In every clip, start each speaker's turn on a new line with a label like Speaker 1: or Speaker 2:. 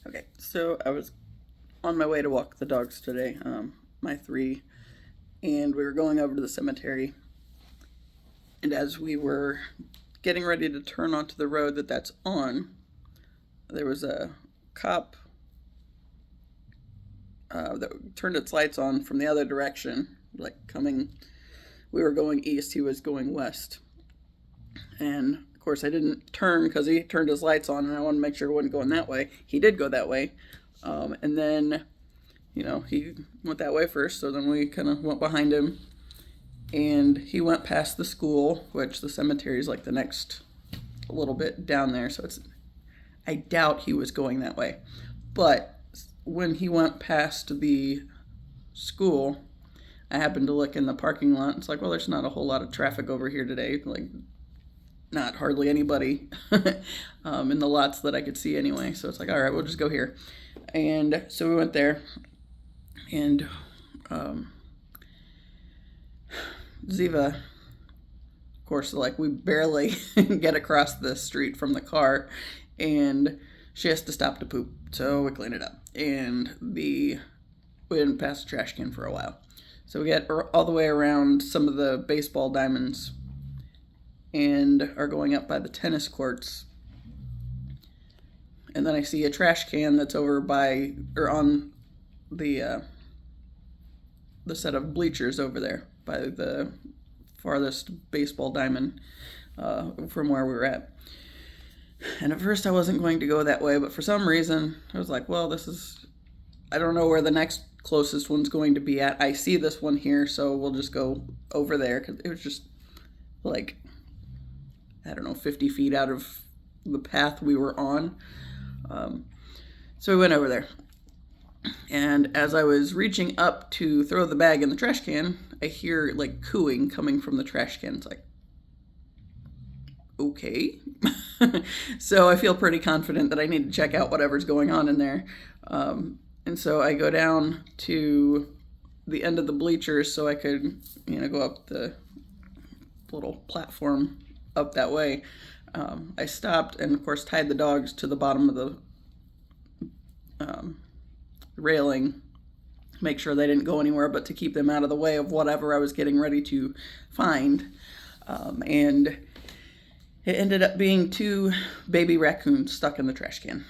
Speaker 1: Okay, so I was on my way to walk the dogs today, my three, and we were going over to the cemetery. And as we were getting ready to turn onto the road that's on, there was a cop that turned its lights on from the other direction, like coming. We were going east, he was going west. And of course, I didn't turn because he turned his lights on, and I wanted to make sure he wasn't going that way. He did go that way. And then he went that way first, so then we kind of went behind him, and he went past the school, which the cemetery is like the next a little bit down there, so I doubt he was going that way. But when he went past the school, I happened to look in the parking lot. It's like, well, there's not a whole lot of traffic over here today, like not hardly anybody in the lots that I could see anyway. So it's like, all right, we'll just go here. And so we went there, and Ziva, of course, like we barely get across the street from the car, and she has to stop to poop. So we clean it up, and we didn't pass the trash can for a while. So we get all the way around some of the baseball diamonds and are going up by the tennis courts. And then I see a trash can that's over by, or on the set of bleachers over there by the farthest baseball diamond from where we were at. And at first I wasn't going to go that way, but for some reason I was like, well, I don't know where the next closest one's going to be at. I see this one here, so we'll just go over there, because it was just like, I don't know, 50 feet out of the path we were on. So we went over there. And as I was reaching up to throw the bag in the trash can, I hear like cooing coming from the trash can. It's like, okay. So I feel pretty confident that I need to check out whatever's going on in there. And so I go down to the end of the bleachers so I could, go up the little platform up that way. I stopped and, of course, tied the dogs to the bottom of the railing, make sure they didn't go anywhere, but to keep them out of the way of whatever I was getting ready to find. And it ended up being 2 baby raccoons stuck in the trash can.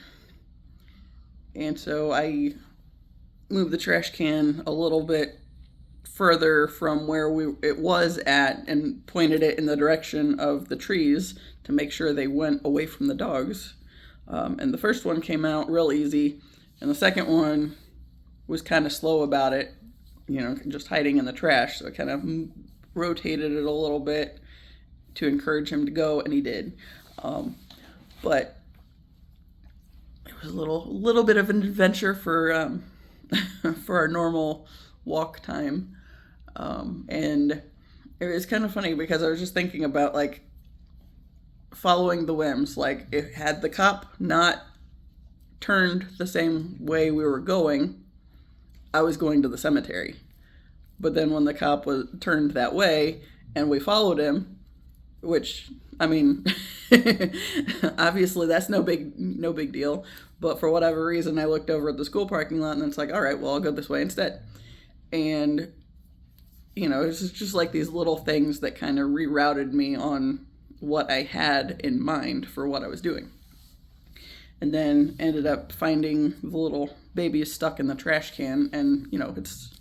Speaker 1: And so I moved the trash can a little bit further from where it was at and pointed it in the direction of the trees to make sure they went away from the dogs. And the first one came out real easy, and the second one was kind of slow about it, just hiding in the trash. So I kind of rotated it a little bit to encourage him to go, and he did. But it was a little bit of an adventure for for our normal walk time. And it was kind of funny because I was just thinking about like following the whims. Like, if had the cop not turned the same way we were going, I was going to the cemetery. But then when the cop was turned that way and we followed him, which, I mean, obviously that's no big deal. But for whatever reason, I looked over at the school parking lot, and it's like, all right, well, I'll go this way instead. And, it's just like these little things that kind of rerouted me on what I had in mind for what I was doing. And then ended up finding the little baby stuck in the trash can, and, it's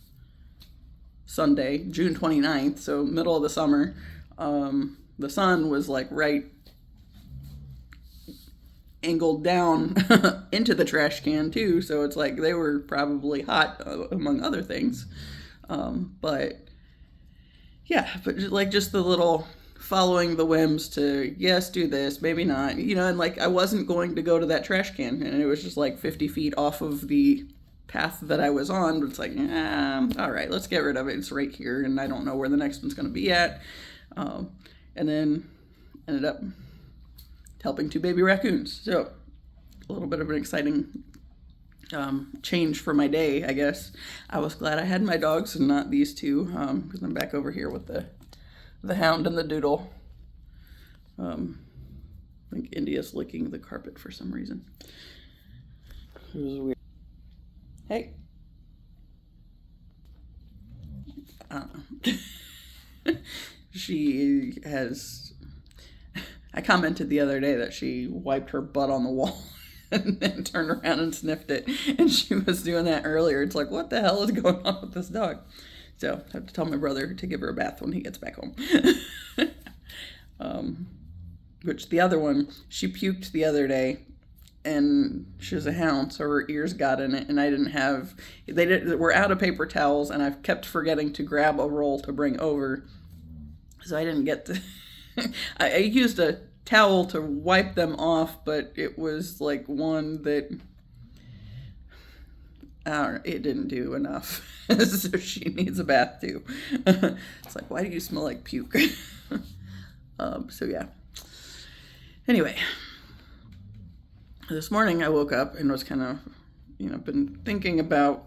Speaker 1: Sunday, June 29th, so middle of the summer. The sun was like right angled down into the trash can too, so it's like they were probably hot, among other things. But just the little following the whims to, yes, do this, maybe not, and like I wasn't going to go to that trash can, and it was just like 50 feet off of the path that I was on, but it's like, all right, let's get rid of it. It's right here, and I don't know where the next one's going to be at. And then ended up helping 2 baby raccoons. So a little bit of an exciting change for my day, I guess. I was glad I had my dogs and not these 2, because I'm back over here with the hound and the doodle. I think India's licking the carpet for some reason. It was weird. Hey. I don't know. She has... I commented the other day that she wiped her butt on the wall and then turned around and sniffed it. And she was doing that earlier. It's like, what the hell is going on with this dog? So I have to tell my brother to give her a bath when he gets back home. Which the other one, she puked the other day, and she was a hound, so her ears got in it, and I didn't have, we're out of paper towels, and I've kept forgetting to grab a roll to bring over, so I didn't get to, I used a towel to wipe them off, but it was like one that, I don't know, it didn't do enough, so she needs a bath too. It's like, why do you smell like puke? So yeah. Anyway, this morning I woke up and was kind of, been thinking about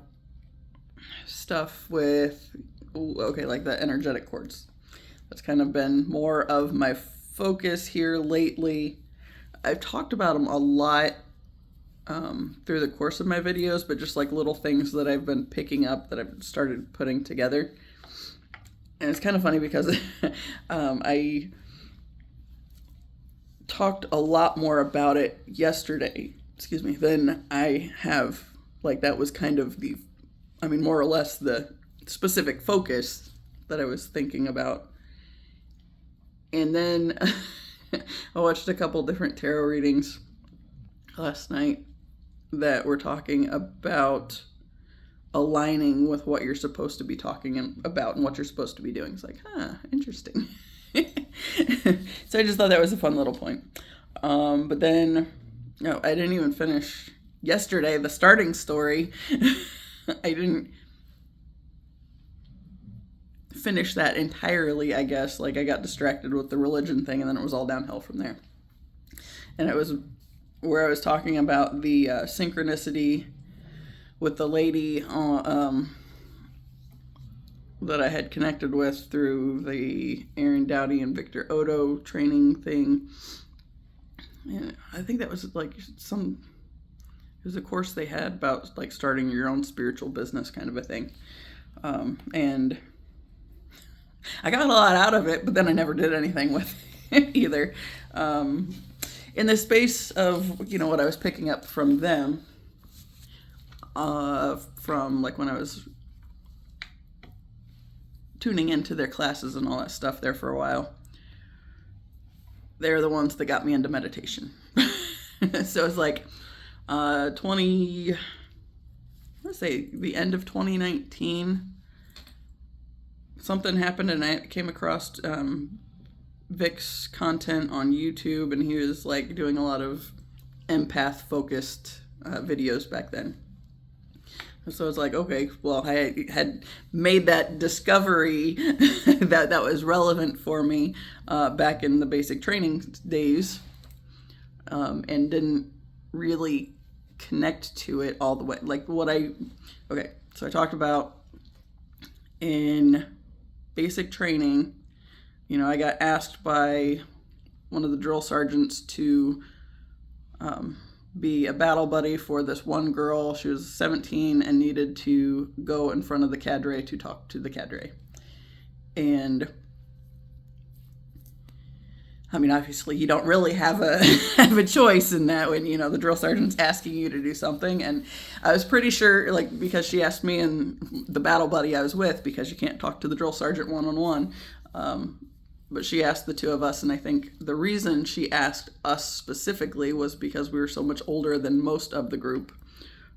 Speaker 1: stuff with, like the energetic cords. That's kind of been more of my focus here lately. I've talked about them a lot through the course of my videos, but just like little things that I've been picking up that I've started putting together. And it's kind of funny because I talked a lot more about it yesterday, than I have, like that was kind of more or less the specific focus that I was thinking about. And then I watched a couple different tarot readings last night that were talking about aligning with what you're supposed to be talking about and what you're supposed to be doing. It's like, interesting. So I just thought that was a fun little point. But then, no, I didn't even finish yesterday the starting story. I didn't finish that entirely, I guess. Like, I got distracted with the religion thing, and then it was all downhill from there. And it was where I was talking about the synchronicity with the lady that I had connected with through the Aaron Dowdy and Victor Odo training thing. And I think that was like it was a course they had about like starting your own spiritual business kind of a thing. And I got a lot out of it, but then I never did anything with it either. In the space of, what I was picking up from them, from like when I was tuning into their classes and all that stuff there for a while, they're the ones that got me into meditation. So it's like let's say the end of 2019, something happened and I came across Vic's content on YouTube, and he was like doing a lot of empath focused videos back then. So it's like, okay, well, I had made that discovery that was relevant for me back in the basic training days, and didn't really connect to it all the way. Like so I talked about in basic training, I got asked by one of the drill sergeants to be a battle buddy for this one girl. She was 17 and needed to go in front of the cadre to talk to the cadre. And obviously you don't really have a choice in that when, the drill sergeant's asking you to do something. And I was pretty sure, like, because she asked me and the battle buddy I was with, because you can't talk to the drill sergeant one-on-one, but she asked the two of us, and I think the reason she asked us specifically was because we were so much older than most of the group.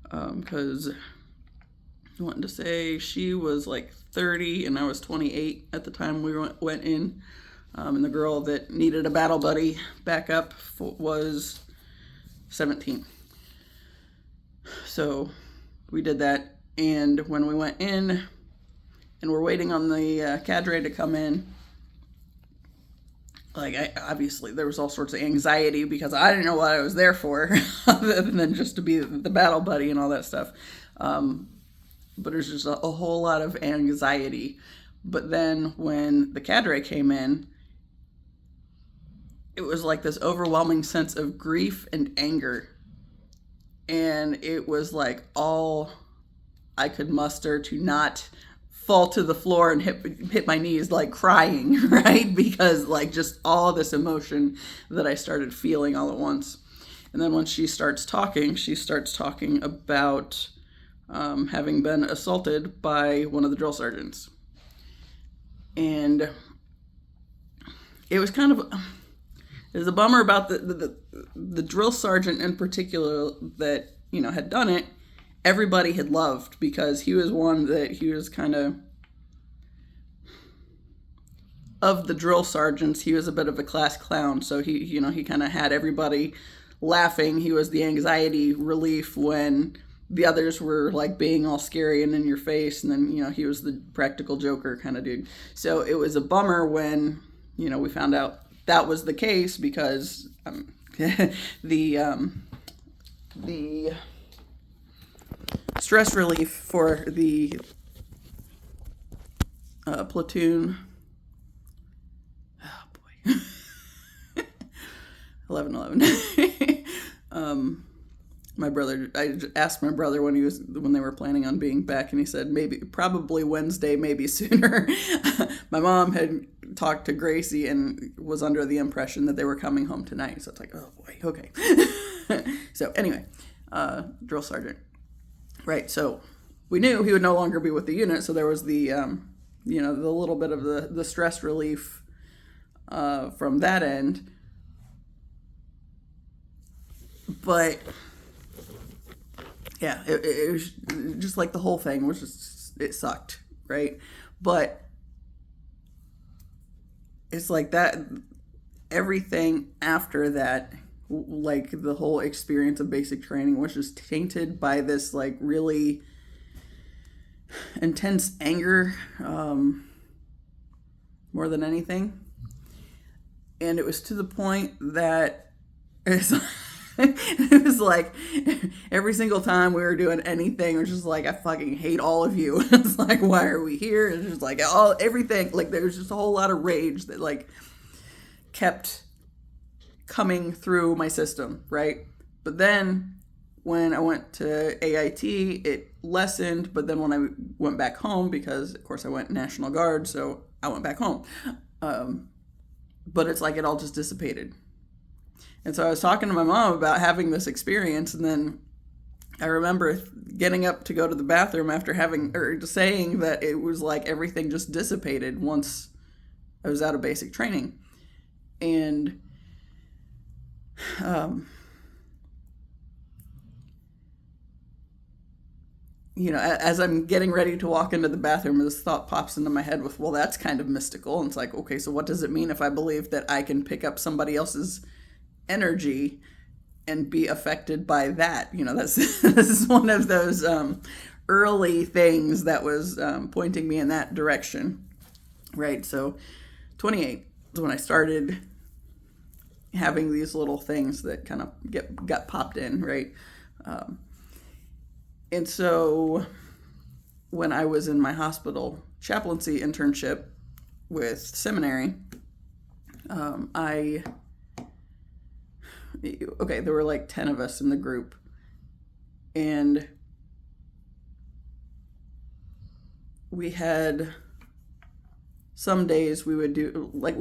Speaker 1: Because I wanted to say she was like 30 and I was 28 at the time we went in. And the girl that needed a battle buddy backup was 17. So we did that, and when we went in and we're waiting on the cadre to come in, like, obviously there was all sorts of anxiety because I didn't know what I was there for other than just to be the battle buddy and all that stuff. But there's just a whole lot of anxiety. But then when the cadre came in, it was like this overwhelming sense of grief and anger and it was like all I could muster to not fall to the floor and hit my knees, like crying, right? Because like just all this emotion that I started feeling all at once. And then when she starts talking about having been assaulted by one of the drill sergeants. And it was kind of, it was a bummer about the drill sergeant in particular that, you know, had done it. Everybody had loved, because he was one that he was kind of the drill sergeants, he was a bit of a class clown. So he kind of had everybody laughing. He was the anxiety relief when the others were like being all scary and in your face. And then, you know, he was the practical joker kind of dude. So it was a bummer when, you know, we found out that was the case, because the stress relief for the platoon. Oh boy, 11/11. My brother. I asked my brother when they were planning on being back, and he said probably Wednesday, maybe sooner. My mom had talked to Gracie and was under the impression that they were coming home tonight. So it's like, oh boy, okay. So anyway, drill sergeant. Right, so we knew he would no longer be with the unit, so there was the, the little bit of the stress relief from that end. But, yeah, it was just like the whole thing was just, it sucked, right? But it's like that, everything after that, like the whole experience of basic training was just tainted by this like really intense anger, more than anything. And it was to the point that it was like every single time we were doing anything, it was just like, I fucking hate all of you. It's like, why are we here? It's just like everything, like there was just a whole lot of rage that like kept coming through my system, right? But then when I went to AIT, it lessened. But then when I went back home, because of course I went National Guard, so I went back home. But it's like it all just dissipated. And so I was talking to my mom about having this experience, and then I remember getting up to go to the bathroom after saying that it was like everything just dissipated once I was out of basic training. And as I'm getting ready to walk into the bathroom, this thought pops into my head with, well, that's kind of mystical. And it's like, okay, so what does it mean if I believe that I can pick up somebody else's energy and be affected by that? This is one of those early things that was pointing me in that direction, right? So 28 is when I started having these little things that kind of got popped in, right? And so when I was in my hospital chaplaincy internship with seminary, there were like 10 of us in the group, and we had some days we would do, like,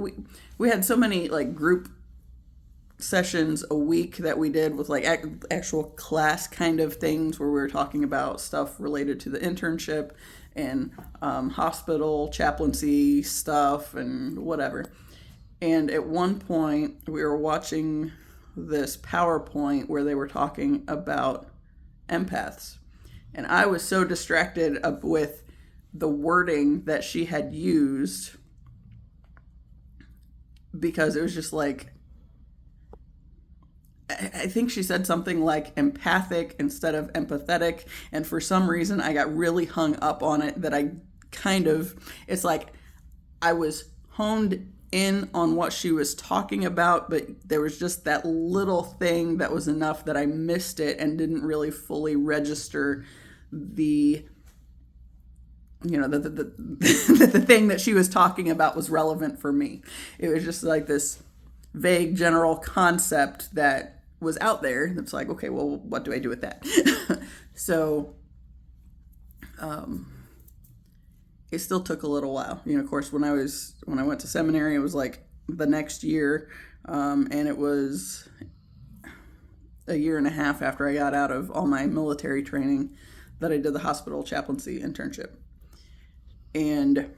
Speaker 1: we had so many like group sessions a week that we did with like actual class kind of things where we were talking about stuff related to the internship and hospital chaplaincy stuff and whatever. And at one point we were watching this PowerPoint where they were talking about empaths, and I was so distracted with the wording that she had used, because it was just like, I think she said something like empathic instead of empathetic, and for some reason I got really hung up on it that it's like I was honed in on what she was talking about, but there was just that little thing that was enough that I missed it and didn't really fully register the the thing that she was talking about was relevant for me. It was just like this vague general concept that was out there. It's like, okay, well, what do I do with that? So it still took a little while. Of course, when I went to seminary, it was like the next year, and it was a year and a half after I got out of all my military training that I did the hospital chaplaincy internship. And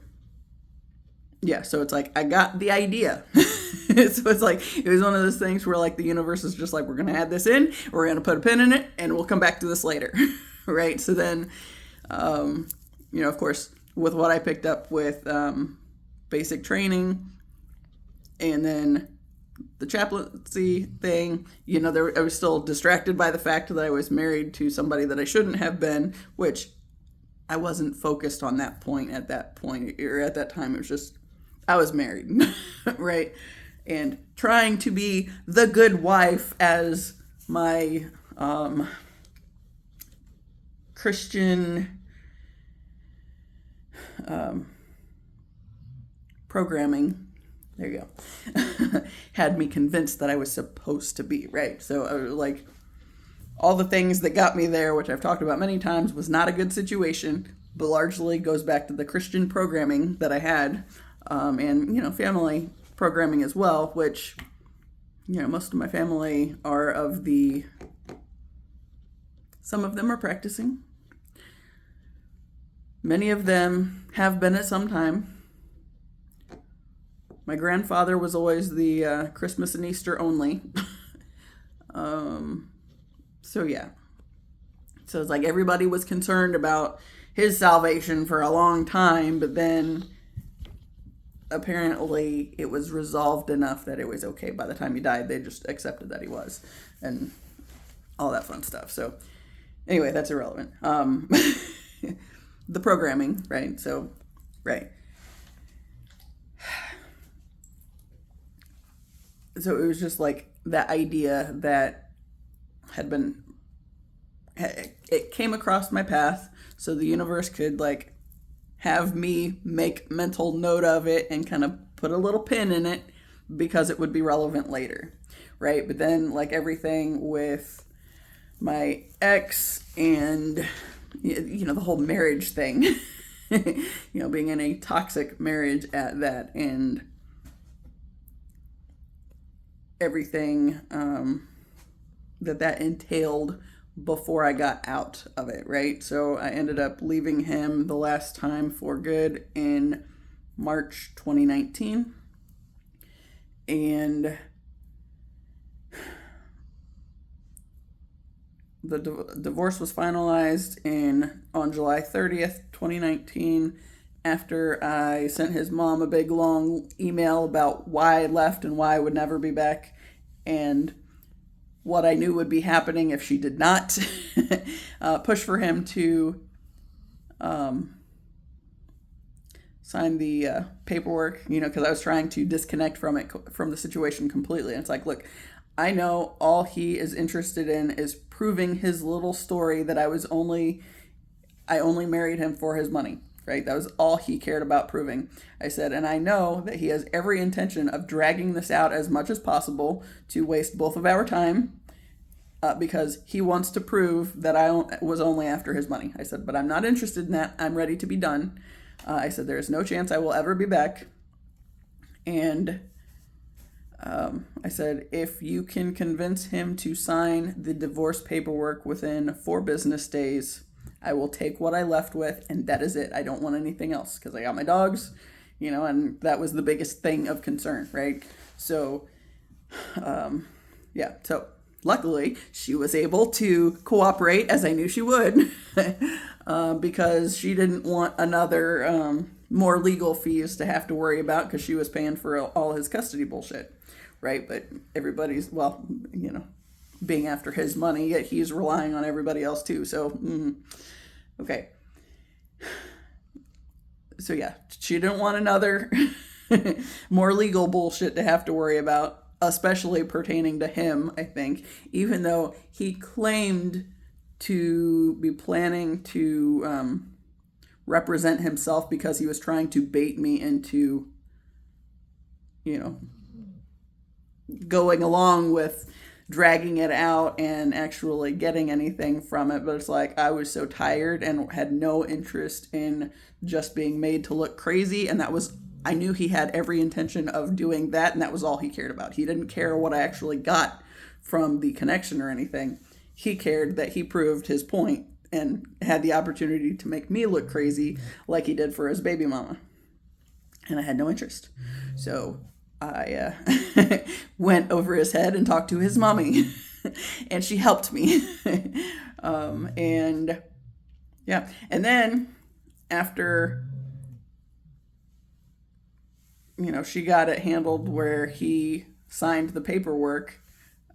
Speaker 1: yeah, so it's like I got the idea. So it's like it was one of those things where like the universe is just like, we're going to add this in, we're going to put a pin in it, and we'll come back to this later. Right? So then, of course, with what I picked up with basic training and then the chaplaincy thing, I was still distracted by the fact that I was married to somebody that I shouldn't have been, which I wasn't focused on that point at that point, or at that time. It was just, I was married, right? And trying to be the good wife as my Christian programming, there you go, had me convinced that I was supposed to be, right? So like all the things that got me there, which I've talked about many times, was not a good situation, but largely goes back to the Christian programming that I had, and family programming as well, which most of my family are some of them are practicing. Many of them have been at some time. My grandfather was always the Christmas and Easter only. So yeah. So it's like everybody was concerned about his salvation for a long time, but then apparently it was resolved enough that it was okay. By the time he died, they just accepted that he was, and all that fun stuff. So anyway, that's irrelevant. The programming, right? So, right. So it was just like that idea that it came across my path, so the universe could like have me make mental note of it and kind of put a little pin in it because it would be relevant later, right? But then like everything with my ex and the whole marriage thing, being in a toxic marriage at that, and everything that entailed before I got out of it, right? So I ended up leaving him the last time for good in March 2019. And the divorce was finalized on July 30th, 2019, after I sent his mom a big long email about why I left and why I would never be back, and what I knew would be happening if she did not push for him to sign the paperwork, because I was trying to disconnect from the situation completely. And it's like, look, I know all he is interested in is proving his little story that I only married him for his money, right? That was all he cared about proving. I said, and I know that he has every intention of dragging this out as much as possible to waste both of our time, because he wants to prove that I was only after his money. I said, but I'm not interested in that. I'm ready to be done. I said, there is no chance I will ever be back. And I said, if you can convince him to sign the divorce paperwork within 4 business days, I will take what I left with, and that is it. I don't want anything else, because I got my dogs, and that was the biggest thing of concern, right? So, yeah. So luckily, she was able to cooperate, as I knew she would, because she didn't want another more legal fees to have to worry about, because she was paying for all his custody bullshit, right? But everybody's, being after his money, yet he's relying on everybody else too. So, okay. So yeah, she didn't want another more legal bullshit to have to worry about, especially pertaining to him, I think, even though he claimed to be planning to represent himself because he was trying to bait me into, going along with dragging it out and actually getting anything from it. But it's like I was so tired and had no interest in just being made to look crazy. And I knew he had every intention of doing that, and that was all he cared about. He didn't care what I actually got from the connection or anything. He cared that he proved his point and had the opportunity to make me look crazy like he did for his baby mama. And I had no interest. So I went over his head and talked to his mommy. And she helped me. And yeah. And then after, she got it handled where he signed the paperwork.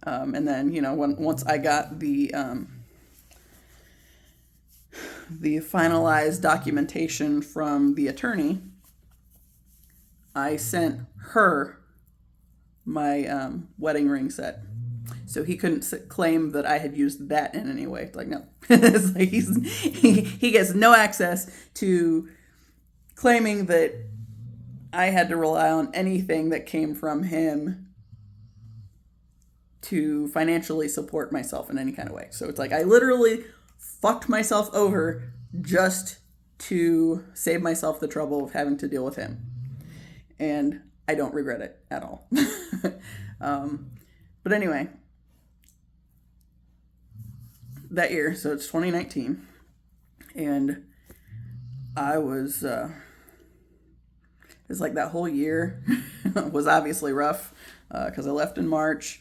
Speaker 1: And then, once I got the finalized documentation from the attorney, I sent her my wedding ring set. So he couldn't claim that I had used that in any way. It's like, no. It's like he gets no access to claiming that I had to rely on anything that came from him to financially support myself in any kind of way. So it's like I literally fucked myself over just to save myself the trouble of having to deal with him. And I don't regret it at all. But anyway, that year, so it's 2019, and I was, it's like that whole year was obviously rough because I left in March.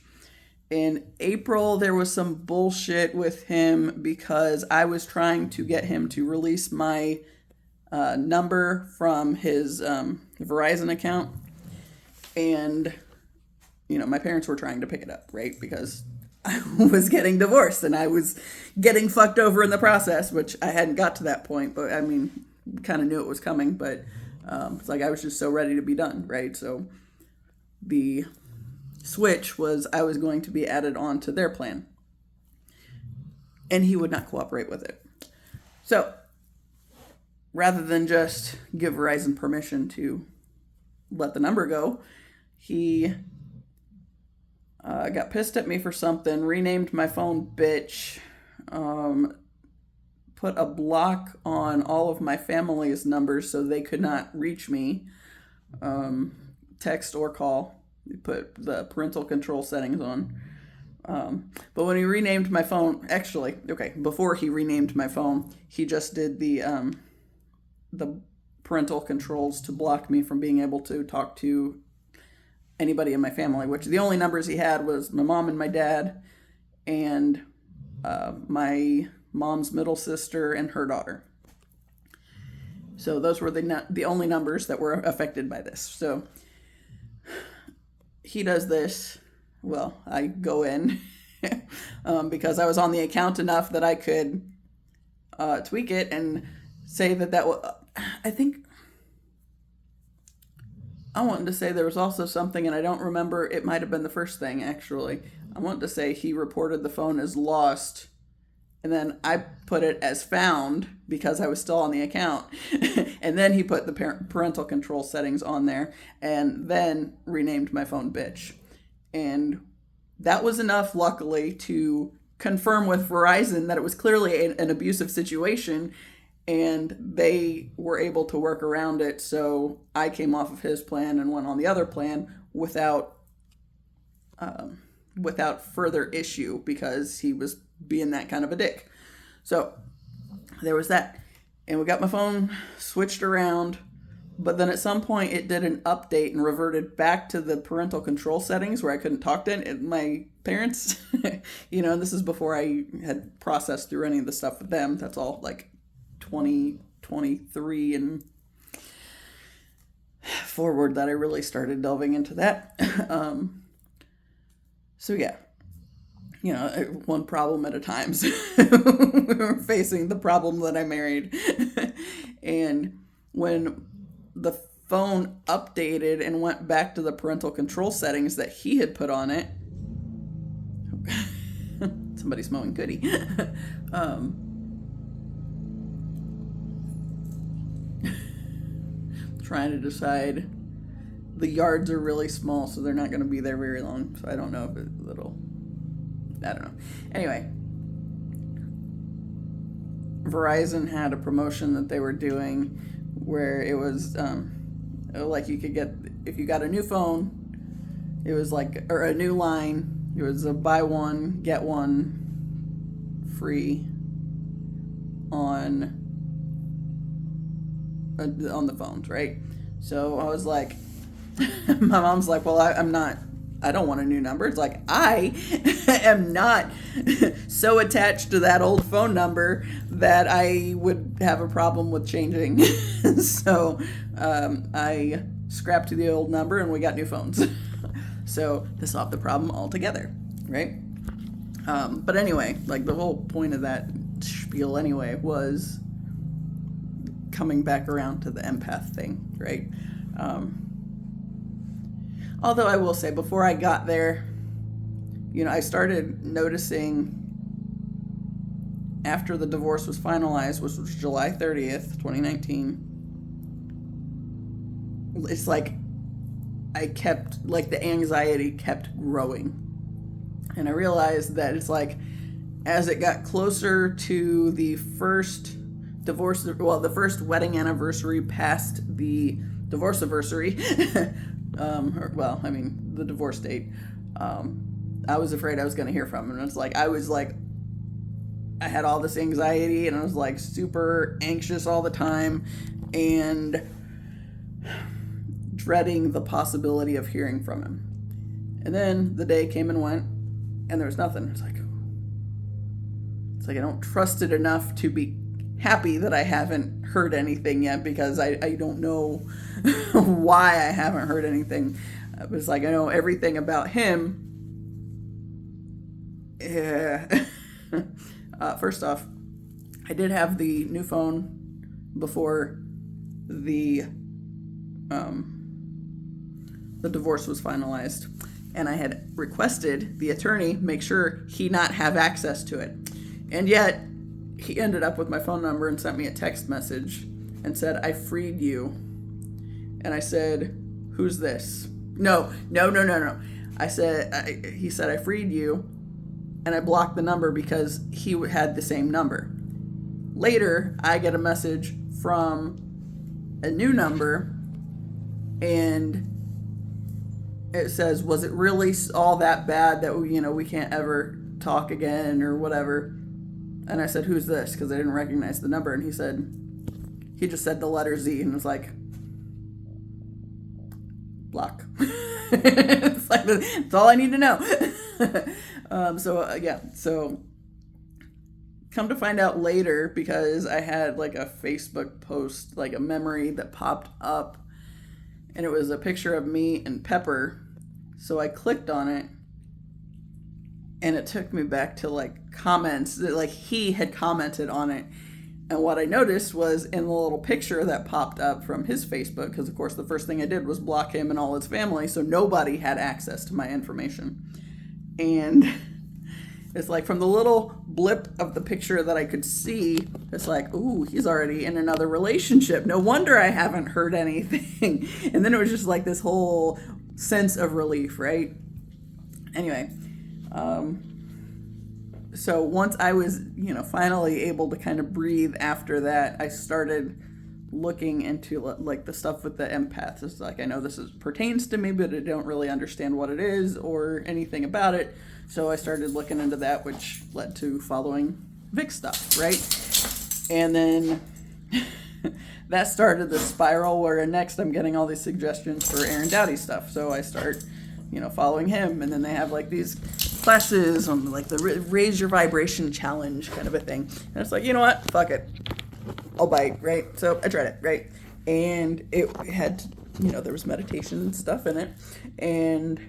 Speaker 1: In April, there was some bullshit with him because I was trying to get him to release my number from his Verizon account. And, my parents were trying to pick it up, right? Because I was getting divorced and I was getting fucked over in the process, which I hadn't got to that point. But, kind of knew it was coming. But it's like I was just so ready to be done, right? So the switch was I was going to be added on to their plan. And he would not cooperate with it. So rather than just give Verizon permission to let the number go, he got pissed at me for something, renamed my phone bitch, put a block on all of my family's numbers so they could not reach me, text or call. He put the parental control settings on. But when he renamed my phone, before he renamed my phone, he just did the parental controls to block me from being able to talk to anybody in my family, which the only numbers he had was my mom and my dad and my mom's middle sister and her daughter. So those were the only numbers that were affected by this. So he does this. Well, I go in because I was on the account enough that I could tweak it and say that I wanted to say there was also something, and I don't remember, it might have been the first thing, actually. I wanted to say he reported the phone as lost, and then I put it as found because I was still on the account. And then he put the parental control settings on there, and then renamed my phone bitch. And that was enough, luckily, to confirm with Verizon that it was clearly an abusive situation, and they were able to work around it. So I came off of his plan and went on the other plan without further issue because he was being that kind of a dick. So there was that. And we got my phone switched around. But then at some point it did an update and reverted back to the parental control settings where I couldn't talk to my parents. And this is before I had processed through any of the stuff with them. That's all like 2023 and forward that I really started delving into that. So yeah, one problem at a time. So we were facing the problem that I married. And when the phone updated and went back to the parental control settings that he had put on it, somebody's mowing goody. Trying to decide. The yards are really small, so they're not going to be there very long. So I don't know if it'll I don't know. Anyway, Verizon had a promotion that they were doing where it was like you could get, if you got a new phone, it was like, or a new line, it was a buy one, get one free on the phones, right? So I was like, my mom's like, well, I don't want a new number. It's like, I am not so attached to that old phone number that I would have a problem with changing. So I scrapped the old number and we got new phones. So this solved the problem altogether, right? But anyway, like the whole point of that spiel anyway was coming back around to the empath thing, right? Although I will say, before I got there, I started noticing after the divorce was finalized, which was July 30th, 2019, it's like the anxiety kept growing. And I realized that it's like, as it got closer to the first divorce, the first wedding anniversary past the divorce anniversary, the divorce date, I was afraid I was going to hear from him. And it's like, I had all this anxiety and I was like super anxious all the time and dreading the possibility of hearing from him. And then the day came and went and there was nothing. It's like I don't trust it enough to be happy that I haven't heard anything yet, because I don't know why I haven't heard anything. It was like, I know everything about him. Yeah. First off, I did have the new phone before the divorce was finalized, and I had requested the attorney make sure he not have access to it. And yet, he ended up with my phone number and sent me a text message and said, I freed you. And I said, who's this? No. He said, I freed you. And I blocked the number because he had the same number. Later, I get a message from a new number, and it says, was it really all that bad that we can't ever talk again or whatever? And I said, who's this? Because I didn't recognize the number. And he just said the letter Z, and was like, block. It's like, that's all I need to know. So come to find out later, because I had like a Facebook post, like a memory that popped up, and it was a picture of me and Pepper. So I clicked on it, and it took me back to like comments that like he had commented on it. And what I noticed was, in the little picture that popped up from his Facebook, because of course the first thing I did was block him and all his family, so nobody had access to my information. And it's like, from the little blip of the picture that I could see, it's like, ooh, he's already in another relationship. No wonder I haven't heard anything. And then it was just like this whole sense of relief, right? Anyway, so once I was, finally able to kind of breathe after that, I started looking into like the stuff with the empaths. It's like, I know this pertains to me, but I don't really understand what it is or anything about it. So I started looking into that, which led to following Vic stuff, right? And then that started the spiral where next I'm getting all these suggestions for Aaron Dowdy stuff. So I start, following him, and then they have like these classes on like the raise your vibration challenge kind of a thing. And it's like, you know what? Fuck it. I'll bite, right? So I tried it, right? And it had, there was meditation and stuff in it, and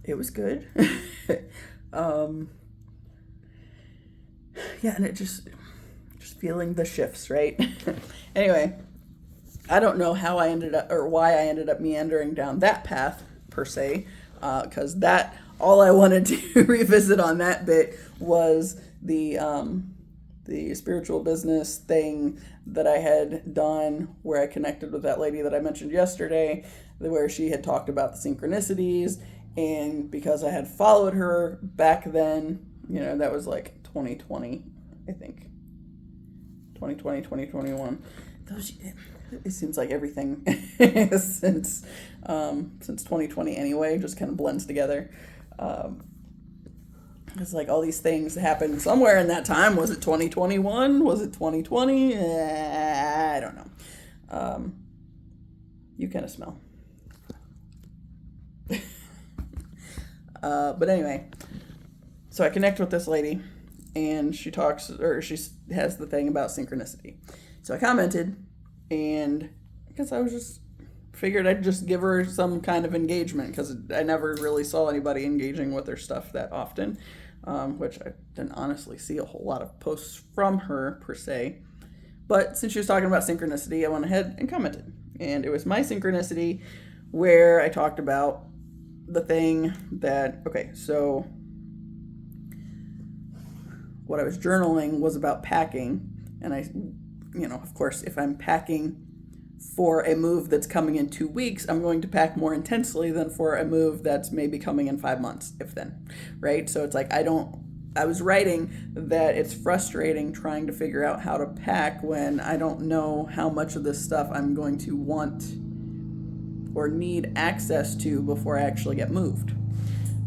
Speaker 1: it was good. And it just feeling the shifts, right? Anyway, I don't know how I ended up, or why I ended up meandering down that path per se, because all I wanted to revisit on that bit was the spiritual business thing that I had done, where I connected with that lady that I mentioned yesterday, where she had talked about the synchronicities, And because I had followed her back then, that was like 2020, I think. 2020, 2021. It seems like everything since 2020 anyway just kind of blends together. It's like all these things happened somewhere in that time. Was it 2021? Was it 2020? I don't know. You kind of smell. But anyway, so I connect with this lady, and she has the thing about synchronicity. So I commented, and I guess I was just figured I'd just give her some kind of engagement, because I never really saw anybody engaging with her stuff that often, which I didn't honestly see a whole lot of posts from her per se. But since she was talking about synchronicity, I went ahead and commented. And it was my synchronicity where I talked about the thing that, okay, so what I was journaling was about packing. And I, of course, if I'm packing for a move that's coming in 2 weeks, I'm going to pack more intensely than for a move that's maybe coming in 5 months, if then, right? So it's like, I was writing that it's frustrating trying to figure out how to pack when I don't know how much of this stuff I'm going to want or need access to before I actually get moved.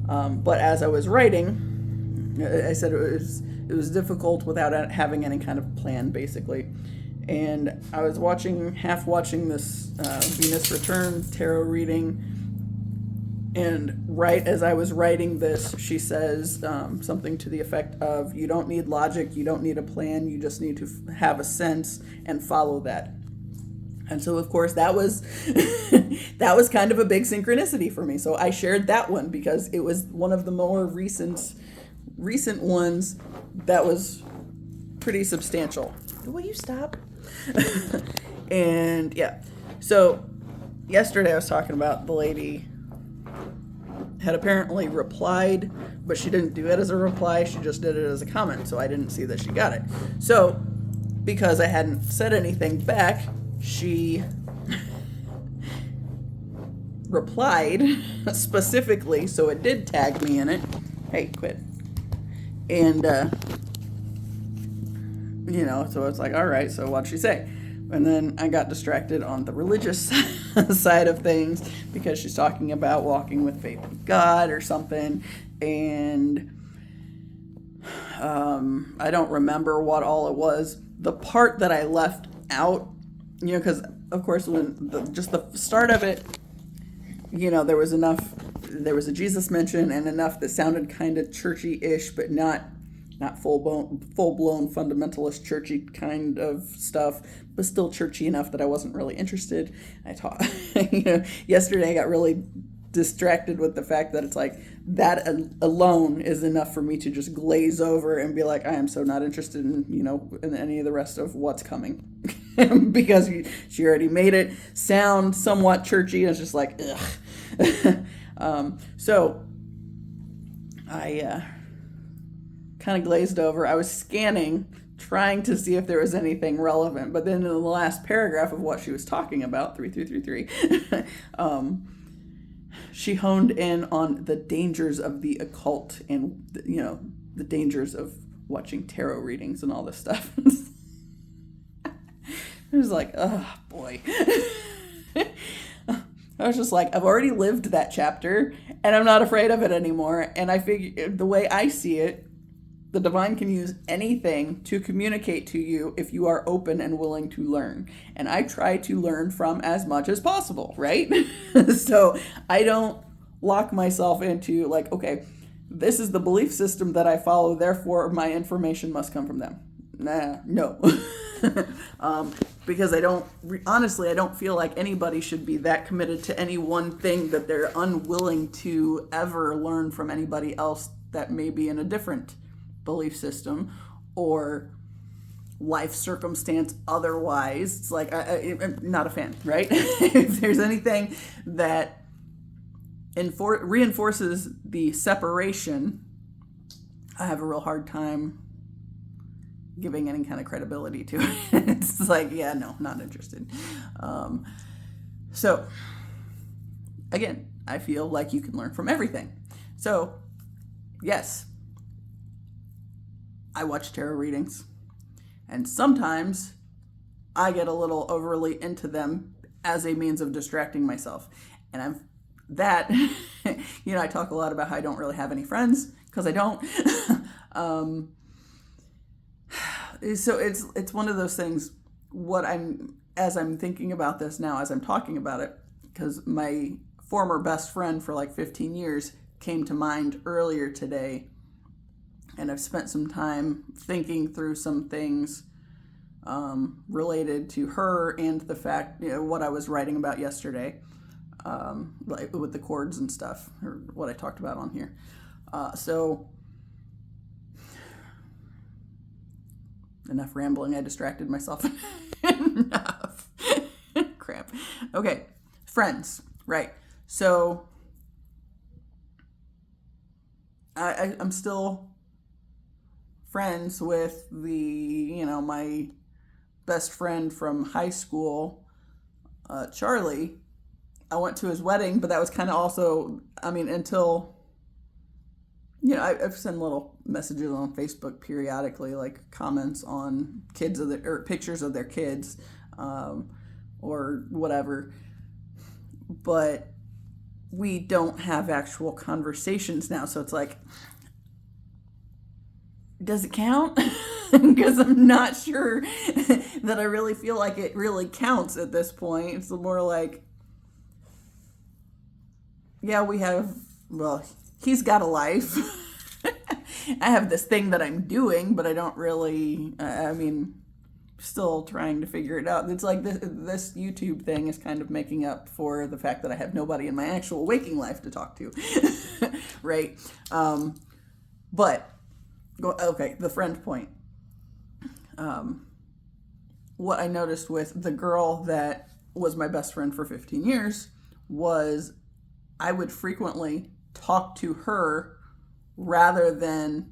Speaker 1: But as I was writing, I said it was difficult without having any kind of plan, basically. And I was half watching this Venus Return tarot reading, and right as I was writing this, she says something to the effect of, you don't need logic, you don't need a plan, you just need to have a sense and follow that. And so, of course, that was that was kind of a big synchronicity for me. So I shared that one because it was one of the more recent ones that was pretty substantial. Will you stop? And yeah, so yesterday I was talking about the lady had apparently replied, but she didn't do it as a reply, she just did it as a comment, so I didn't see that she got it. So because I hadn't said anything back, she replied specifically, so it did tag me in it. Hey, quit. And so it's like, all right, so what'd she say? And then I got distracted on the religious side of things because she's talking about walking with faith in God or something. And I don't remember what all it was. The part that I left out, because of course when just the start of it, there was a Jesus mention and enough that sounded kind of churchy-ish, but not full-blown fundamentalist churchy kind of stuff, but still churchy enough that I wasn't really interested. Yesterday I got really distracted with the fact that it's like that alone is enough for me to just glaze over and be like, I am so not interested in any of the rest of what's coming. Because she already made it sound somewhat churchy, and it's just like, ugh. So I kind of glazed over. I was scanning, trying to see if there was anything relevant, but then in the last paragraph of what she was talking about, 3333, she honed in on the dangers of the occult and the dangers of watching tarot readings and all this stuff. I was like, oh boy. I was just like, I've already lived that chapter and I'm not afraid of it anymore. And I figure the way I see it, the divine can use anything to communicate to you if you are open and willing to learn. And I try to learn from as much as possible, right? So I don't lock myself into like, okay, this is the belief system that I follow, therefore my information must come from them. No. Because I don't feel like anybody should be that committed to any one thing that they're unwilling to ever learn from anybody else that may be in a different belief system or life circumstance otherwise. It's like, I'm not a fan, right? If there's anything that reinforces the separation, I have a real hard time giving any kind of credibility to it. It's like, yeah, no, not interested. So again, I feel like you can learn from everything. So, yes, I watch tarot readings, and sometimes I get a little overly into them as a means of distracting myself. And I talk a lot about how I don't really have any friends, because I don't. So it's one of those things, as I'm thinking about this now, as I'm talking about it, because my former best friend for like 15 years came to mind earlier today, and I've spent some time thinking through some things related to her and the fact, what I was writing about yesterday, like with the chords and stuff, or what I talked about on here. So enough rambling. I distracted myself enough. Crap. Okay, friends, right? So I'm still friends with my best friend from high school, Charlie. I went to his wedding, but that was kind of also, until, I've sent little messages on Facebook periodically, like comments on or pictures of their kids, or whatever. But we don't have actual conversations now, so it's like, does it count? Because I'm not sure that I really feel like it really counts at this point. It's more like, yeah, he's got a life. I have this thing that I'm doing, but I don't really, still trying to figure it out. It's like this YouTube thing is kind of making up for the fact that I have nobody in my actual waking life to talk to. Right? The friend point. What I noticed with the girl that was my best friend for 15 years was I would frequently talk to her rather than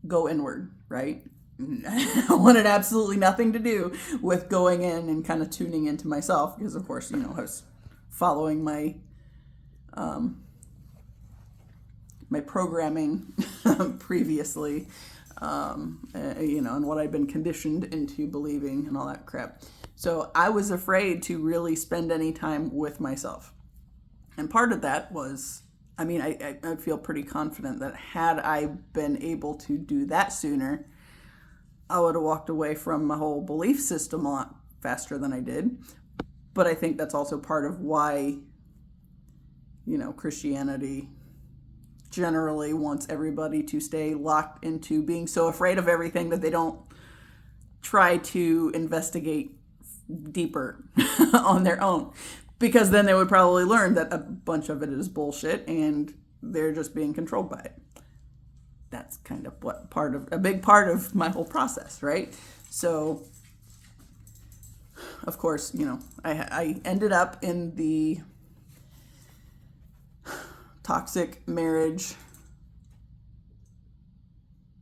Speaker 1: go inward, right? I wanted absolutely nothing to do with going in and kind of tuning into myself, because of course, I was following my my programming previously, and what I'd been conditioned into believing and all that crap. So I was afraid to really spend any time with myself. And part of that was, I feel pretty confident that had I been able to do that sooner, I would have walked away from my whole belief system a lot faster than I did. But I think that's also part of why, Christianity generally wants everybody to stay locked into being so afraid of everything that they don't try to investigate deeper on their own. Because then they would probably learn that a bunch of it is bullshit and they're just being controlled by it. That's kind of a big part of my whole process, right? So, of course, I ended up in the toxic marriage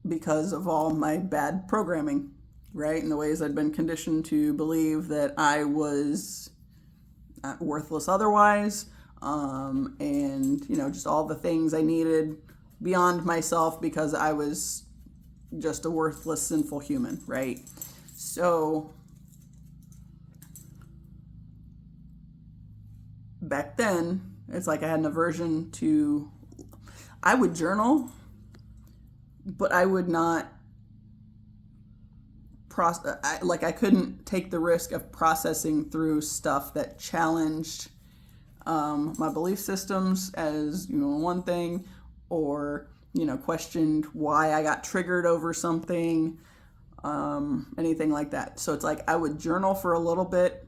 Speaker 1: because of all my bad programming, right? And the ways I'd been conditioned to believe that I was worthless otherwise, and just all the things I needed beyond myself because I was just a worthless, sinful human, right? So back then, it's like I had an aversion to, I would journal, but I would not I couldn't take the risk of processing through stuff that challenged my belief systems as, one thing, or, questioned why I got triggered over something, anything like that. So it's like I would journal for a little bit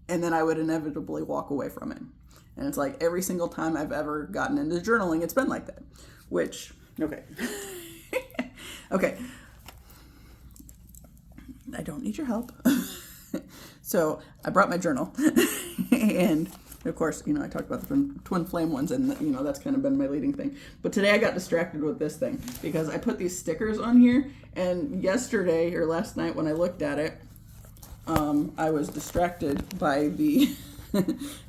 Speaker 1: and then I would inevitably walk away from it. And it's like every single time I've ever gotten into journaling, it's been like that, which, okay. Okay. I don't need your help. So I brought my journal and of course, I talked about the twin flame ones and, that's kind of been my leading thing. But today I got distracted with this thing because I put these stickers on here, and yesterday or last night when I looked at it, I was distracted by the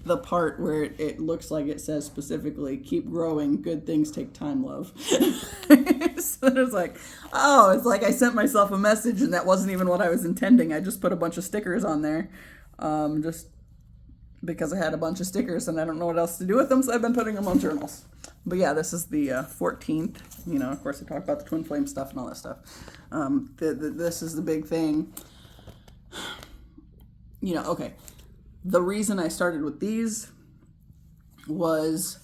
Speaker 1: the part where it looks like it says specifically, keep growing, good things take time, love. So it's like, oh, it's like I sent myself a message and that wasn't even what I was intending. I just put a bunch of stickers on there, just because I had a bunch of stickers and I don't know what else to do with them, so I've been putting them on journals. But yeah, this is the 14th. You know, of course, I talked about the twin flame stuff and all that stuff. This is the big thing. You know, okay. The reason I started with these was,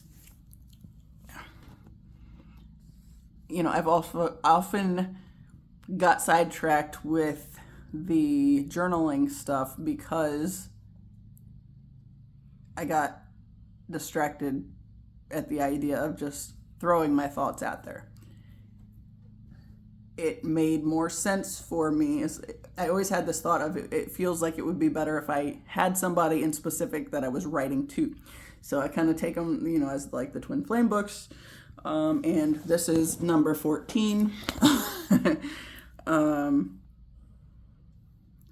Speaker 1: you know, I've also often got sidetracked with the journaling stuff because I got distracted at the idea of just throwing my thoughts out there. It made more sense for me. I always had this thought of it feels like it would be better if I had somebody in specific that I was writing to. So I kind of take them, you know, as like the twin flame books. And this is number 14.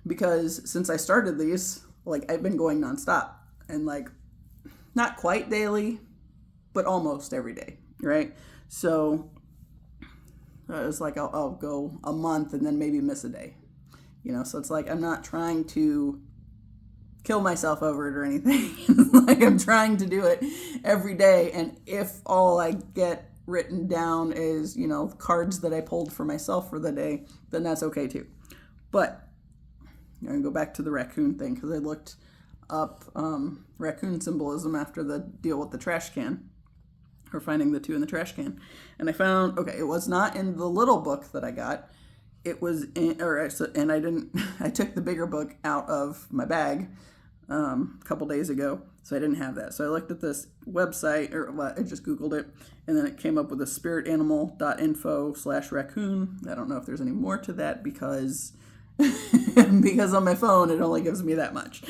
Speaker 1: Because since I started these, like I've been going nonstop and like not quite daily, but almost every day, right? So it was like I'll go a month and then maybe miss a day, you know? So it's like I'm not trying to kill myself over it or anything. Like I'm trying to do it every day. And if all I get written down is, you know, cards that I pulled for myself for the day, then that's okay too. But I'm going to go back to the raccoon thing because I looked up raccoon symbolism after the deal with the trash can, or finding the two in the trash can. And I found, okay, it was not in the little book that I got. It was in, and I took the bigger book out of my bag a couple days ago, so I didn't have that. So I looked at this website, I just Googled it, and then it came up with a spiritanimal.info/raccoon. I don't know if there's any more to that because on my phone it only gives me that much.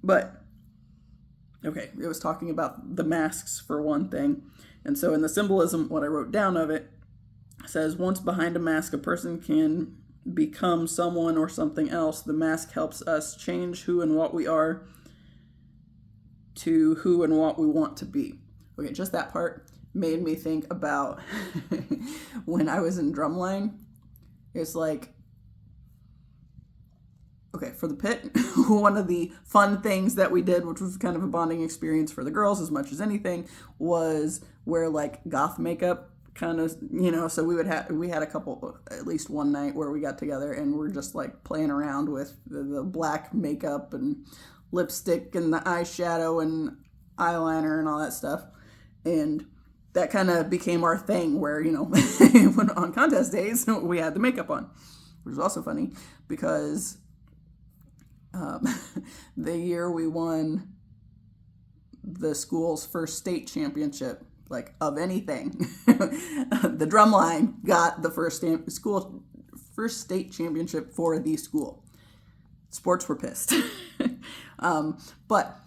Speaker 1: But okay, it was talking about the masks for one thing. And so in the symbolism, what I wrote down of it says, once behind a mask, a person can become someone or something else. The mask helps us change who and what we are to who and what we want to be. Okay, just that part made me think about when I was in drumline. It's like, okay, for the pit, one of the fun things that we did, which was kind of a bonding experience for the girls as much as anything, was wear like goth makeup, kind of, you know. So we had a couple, at least one night where we got together and we're just like playing around with the black makeup and lipstick and the eyeshadow and eyeliner and all that stuff. And that kind of became our thing where, you know, when on contest days, we had the makeup on, which was also funny because the year we won the school's first state championship, like of anything, the drumline got the first state championship for the school. Sports were pissed. But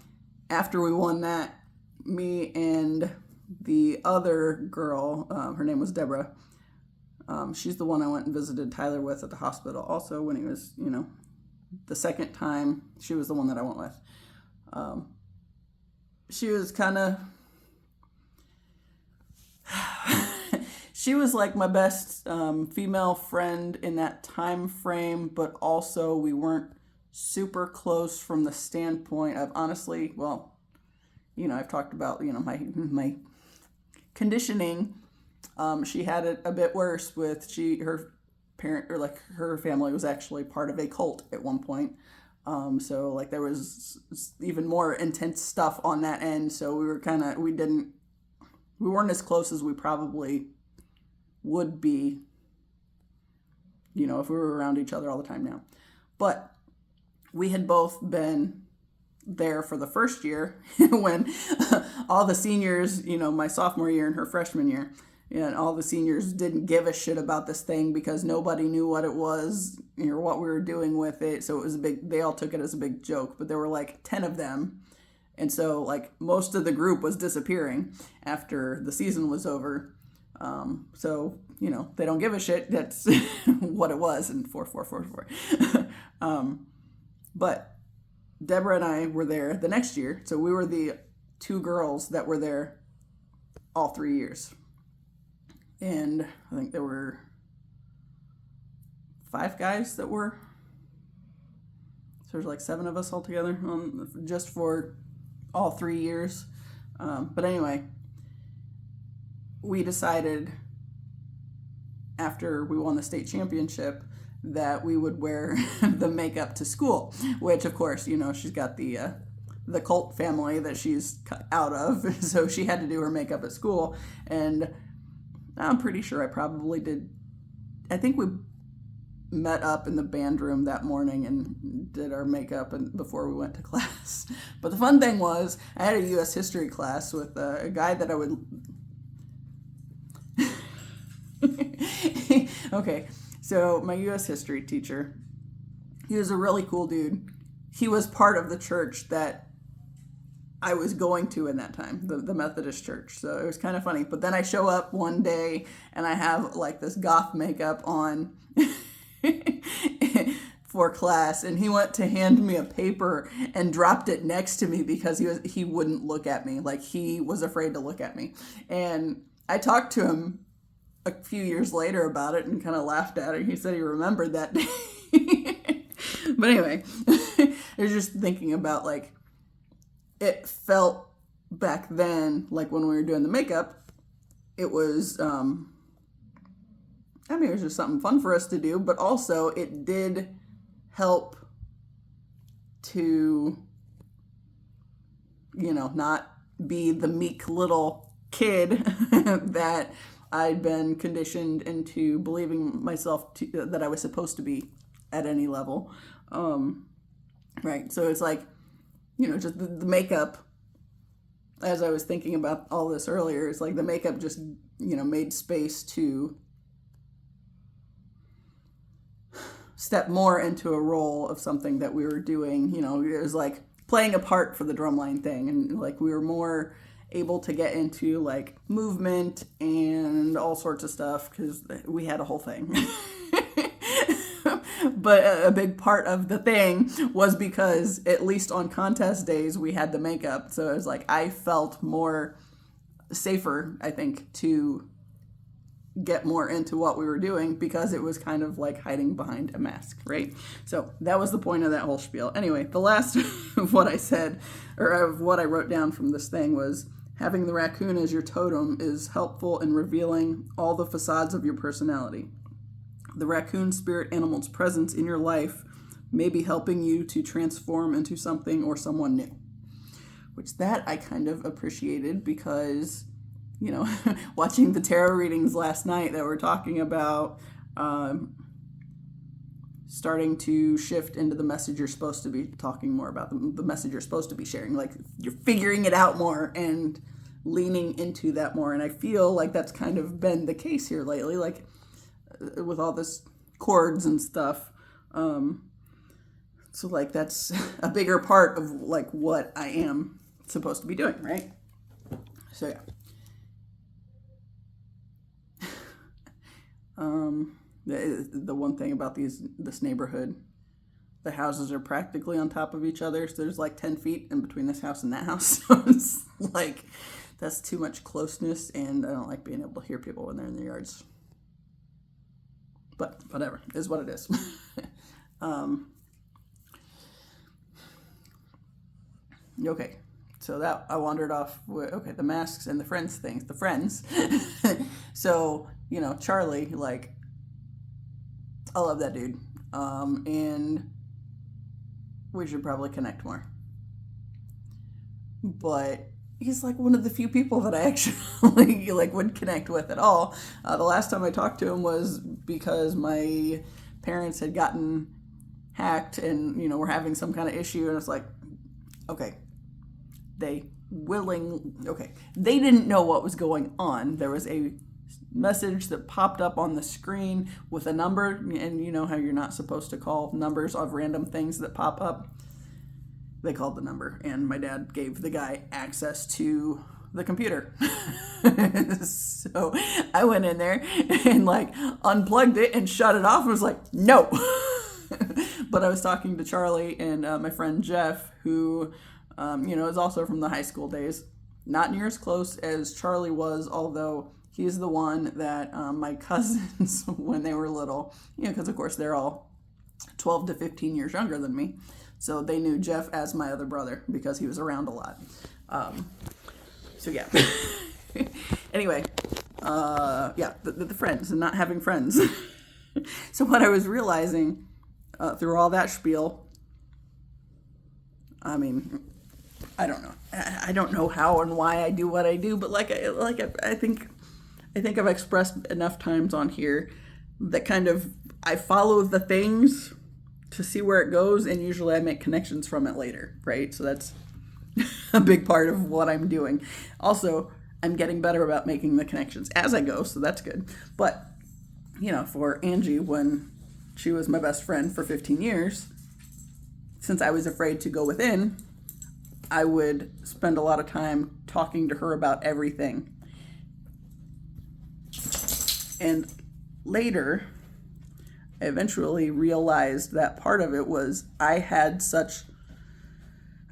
Speaker 1: after we won that, me and the other girl, her name was Deborah, she's the one I went and visited Tyler with at the hospital also when he was, you know, the second time. She was the one that I went with. She was kind of she was like my best female friend in that time frame, but also we weren't super close from the standpoint of, honestly, well, you know, I've talked about, you know, my conditioning. She had it a bit worse with her parent, or like her family was actually part of a cult at one point. So like there was even more intense stuff on that end. So we weren't as close as we probably would be, you know, if we were around each other all the time now. But we had both been there for the first year when all the seniors, you know, my sophomore year and her freshman year, and all the seniors didn't give a shit about this thing because nobody knew what it was or what we were doing with it. So it was they all took it as a big joke, but there were like 10 of them. And so like most of the group was disappearing after the season was over. So, you know, they don't give a shit. That's what it was in 4-4-4-4. But Deborah and I were there the next year. So we were the two girls that were there all 3 years. And I think there were 5 guys that were. So there's like 7 of us all together just for all 3 years. But anyway, we decided after we won the state championship that we would wear the makeup to school, which of course, she's got the cult family that she's out of, so she had to do her makeup at school. And I'm pretty sure I probably did. I think we met up in the band room that morning and did our makeup before we went to class. But the fun thing was, I had a U.S. history class with a guy that I would... Okay, so my U.S. history teacher, he was a really cool dude. He was part of the church that I was going to in that time, the Methodist church. So it was kind of funny. But then I show up one day and I have like this goth makeup on for class, and he went to hand me a paper and dropped it next to me because he wouldn't look at me. Like, he was afraid to look at me. And I talked to him a few years later about it and kind of laughed at it. He said he remembered that day. But anyway, I was just thinking about, like, it felt back then, like when we were doing the makeup, it was, it was just something fun for us to do, but also it did help to, not be the meek little kid that I'd been conditioned into believing myself that I was supposed to be at any level. Right. So it's like, just the makeup, as I was thinking about all this earlier, it's like the makeup just, made space to step more into a role of something that we were doing. It was like playing a part for the drumline thing. And like we were more able to get into like movement and all sorts of stuff because we had a whole thing. But a big part of the thing was because at least on contest days we had the makeup. So it was like I felt more safer, I think, to get more into what we were doing because it was kind of like hiding behind a mask, right? So that was the point of that whole spiel. Anyway, the last of what I said, or of what I wrote down from this thing, was having the raccoon as your totem is helpful in revealing all the facades of your personality. The raccoon spirit animal's presence in your life may be helping you to transform into something or someone new. Which that I kind of appreciated because, watching the tarot readings last night that were talking about starting to shift into the message you're supposed to be talking more about, the message you're supposed to be sharing. Like, you're figuring it out more and leaning into that more. And I feel like that's kind of been the case here lately. Like, with all this chords and stuff. So like that's a bigger part of like what I am supposed to be doing, right? So yeah. The one thing about this neighborhood, the houses are practically on top of each other. So there's like 10 feet in between this house and that house. So it's like, that's too much closeness, and I don't like being able to hear people when they're in their yards. But whatever, is what it is. Okay, so that I wandered off with, the masks and the friends things. The friends. So, Charlie, like, I love that dude. And we should probably connect more. But he's like one of the few people that I actually would connect with at all. The last time I talked to him was because my parents had gotten hacked and, were having some kind of issue. And it's like, okay, they didn't know what was going on. There was a message that popped up on the screen with a number, and you know how you're not supposed to call numbers of random things that pop up. They called the number, and my dad gave the guy access to the computer. So I went in there and unplugged it and shut it off and was like, no. But I was talking to Charlie and my friend Jeff, who, is also from the high school days. Not near as close as Charlie was, although he's the one that my cousins, when they were little, because of course they're all 12 to 15 years younger than me. So they knew Jeff as my other brother because he was around a lot. So yeah. Anyway, the friends and not having friends. So what I was realizing through all that spiel, I mean, I don't know. I don't know how and why I do what I do, but I think I've expressed enough times on here that kind of I follow the things to see where it goes, and usually I make connections from it later, right? So that's a big part of what I'm doing. Also, I'm getting better about making the connections as I go, so that's good. But, for Angie, when she was my best friend for 15 years, since I was afraid to go within, I would spend a lot of time talking to her about everything. And later, I eventually realized that part of it was I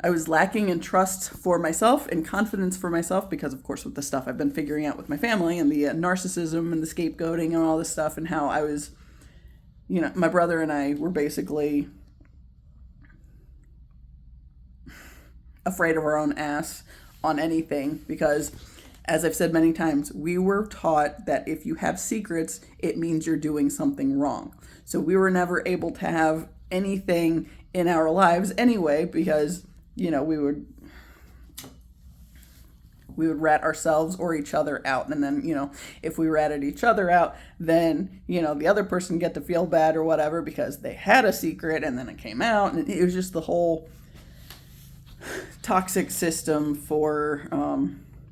Speaker 1: was lacking in trust for myself and confidence for myself because, of course, with the stuff I've been figuring out with my family and the narcissism and the scapegoating and all this stuff, and how I was, my brother and I were basically afraid of our own ass on anything because, as I've said many times, we were taught that if you have secrets, it means you're doing something wrong. So we were never able to have anything in our lives anyway because, we would rat ourselves or each other out. And then, if we ratted each other out, then, the other person get to feel bad or whatever because they had a secret and then it came out. And it was just the whole toxic system for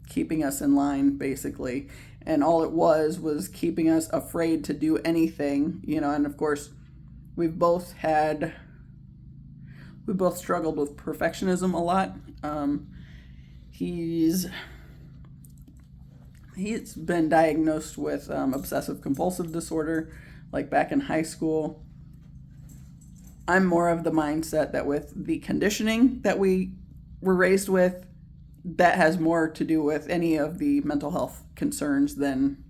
Speaker 1: keeping us in line, basically. And all it was keeping us afraid to do anything, and of course, we both struggled with perfectionism a lot. He's been diagnosed with obsessive compulsive disorder, like back in high school. I'm more of the mindset that with the conditioning that we were raised with, that has more to do with any of the mental health concerns than,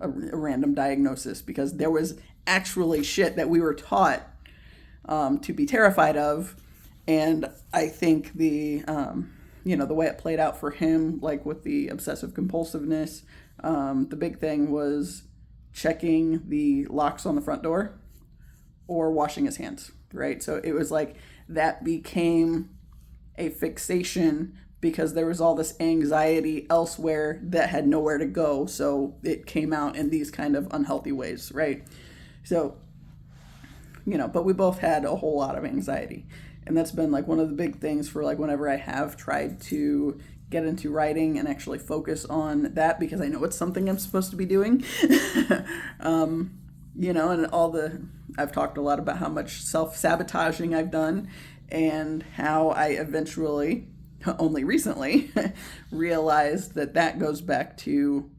Speaker 1: a random diagnosis, because there was actually shit that we were taught to be terrified of. And I think the way it played out for him, like with the obsessive compulsiveness, the big thing was checking the locks on the front door or washing his hands, right? So it was like that became a fixation because there was all this anxiety elsewhere that had nowhere to go. So it came out in these kind of unhealthy ways, right? So, but we both had a whole lot of anxiety. And that's been like one of the big things for like whenever I have tried to get into writing and actually focus on that, because I know it's something I'm supposed to be doing. And I've talked a lot about how much self-sabotaging I've done and how I eventually, only recently, realized that goes back to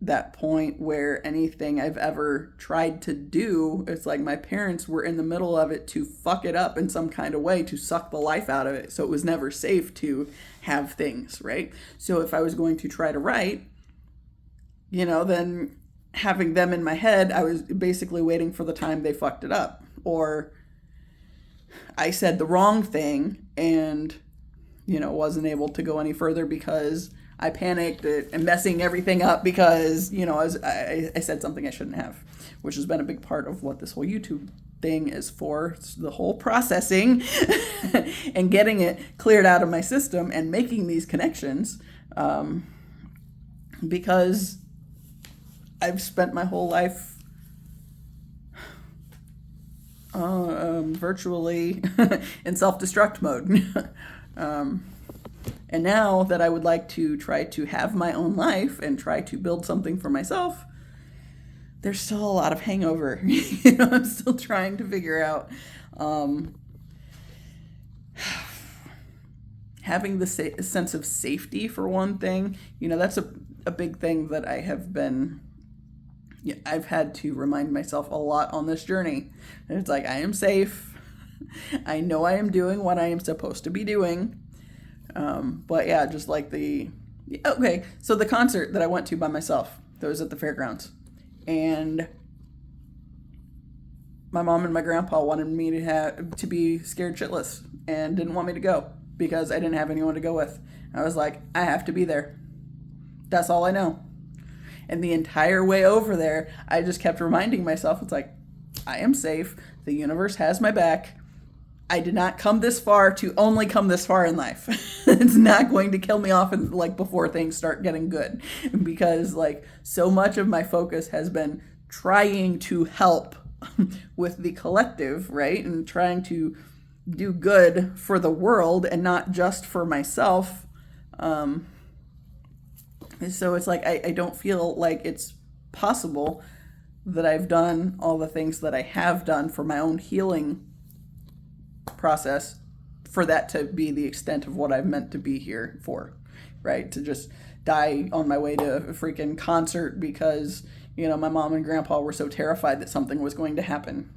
Speaker 1: that point where anything I've ever tried to do, it's like my parents were in the middle of it to fuck it up in some kind of way, to suck the life out of it. So it was never safe to have things, right? So if I was going to try to write, then having them in my head, I was basically waiting for the time they fucked it up. Or I said the wrong thing and, wasn't able to go any further because I panicked and messing everything up because, I said something I shouldn't have, which has been a big part of what this whole YouTube thing is for. It's the whole processing and getting it cleared out of my system and making these connections, because I've spent my whole life virtually in self-destruct mode. And now that I would like to try to have my own life and try to build something for myself, there's still a lot of hangover. I'm still trying to figure out having the sense of safety, for one thing. That's a big thing that I have been, yeah, I've had to remind myself a lot on this journey. And it's like, I am safe. I know I am doing what I am supposed to be doing. But yeah, just like okay, so the concert that I went to by myself, that was at the fairgrounds. And my mom and my grandpa wanted me to be scared shitless and didn't want me to go because I didn't have anyone to go with. I was like, I have to be there. That's all I know. And the entire way over there, I just kept reminding myself, it's like, I am safe. The universe has my back. I did not come this far to only come this far in life. It's not going to kill me off before things start getting good, because so much of my focus has been trying to help with the collective, right? And trying to do good for the world and not just for myself. So it's like, I don't feel like it's possible that I've done all the things that I have done for my own healing process for that to be the extent of what I've meant to be here for, right? To just die on my way to a freaking concert because, my mom and grandpa were so terrified that something was going to happen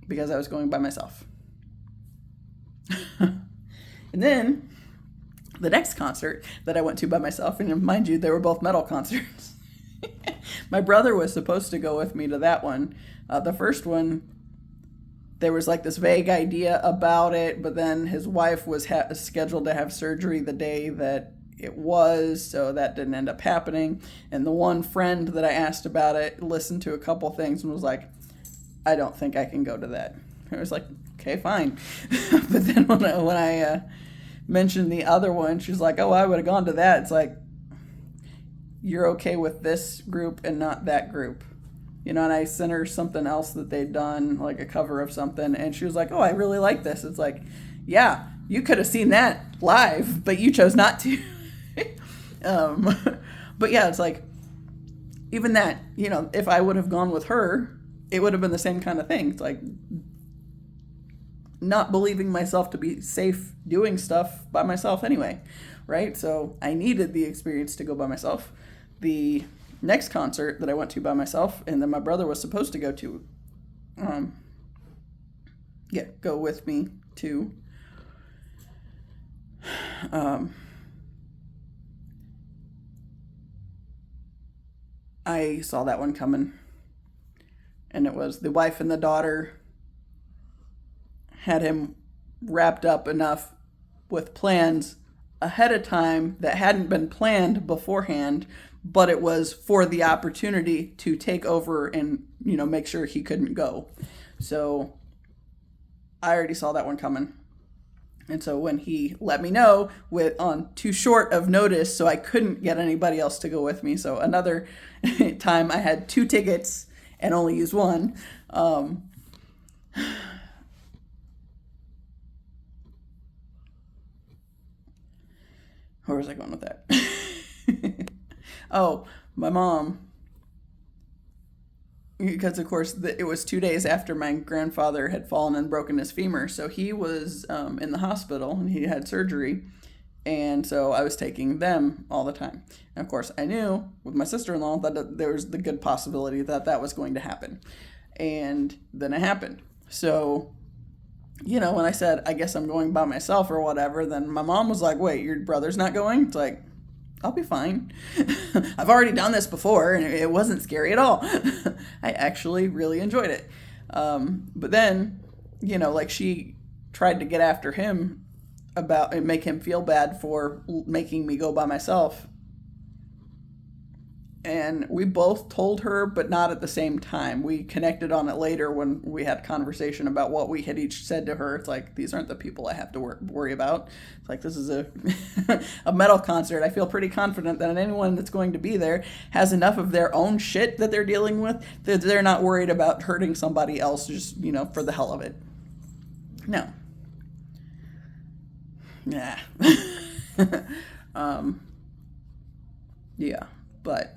Speaker 1: because I was going by myself. And then the next concert that I went to by myself, and mind you, they were both metal concerts. My brother was supposed to go with me to that one. The first one, there was this vague idea about it, but then his wife was scheduled to have surgery the day that it was, so that didn't end up happening. And the one friend that I asked about it listened to a couple things and was like, I don't think I can go to that. I was like, okay, fine. But then when I mentioned the other one, she's like, oh, I would have gone to that. It's like, you're okay with this group and not that group. And I sent her something else that they'd done, like a cover of something, and she was like, oh, I really like this. It's like, yeah, you could have seen that live, but you chose not to. But yeah, it's like, even that, if I would have gone with her, it would have been the same kind of thing. It's like, not believing myself to be safe doing stuff by myself anyway, right? So I needed the experience to go by myself. The next concert that I went to by myself, and then my brother was supposed to go to, go with me to, I saw that one coming, and it was the wife and the daughter had him wrapped up enough with plans ahead of time that hadn't been planned beforehand, but it was for the opportunity to take over and, make sure he couldn't go. So I already saw that one coming. And so when he let me know on too short of notice, so I couldn't get anybody else to go with me. So another time I had 2 tickets and only used one. Where was I going with that? Oh, my mom. Because, of course, it was 2 days after my grandfather had fallen and broken his femur. So he was in the hospital and he had surgery. And so I was taking them all the time. And, of course, I knew with my sister-in-law that there was the good possibility that that was going to happen. And then it happened. So, when I said, I guess I'm going by myself or whatever, then my mom was like, wait, your brother's not going? It's like, I'll be fine. I've already done this before and it wasn't scary at all. I actually really enjoyed it. But then, she tried to get after him about and make him feel bad for making me go by myself. And we both told her, but not at the same time. We connected on it later when we had a conversation about what we had each said to her. It's like, these aren't the people I have to worry about. It's like, this is a a metal concert. I feel pretty confident that anyone that's going to be there has enough of their own shit that they're dealing with that they're not worried about hurting somebody else just, for the hell of it. No. Yeah. Yeah, but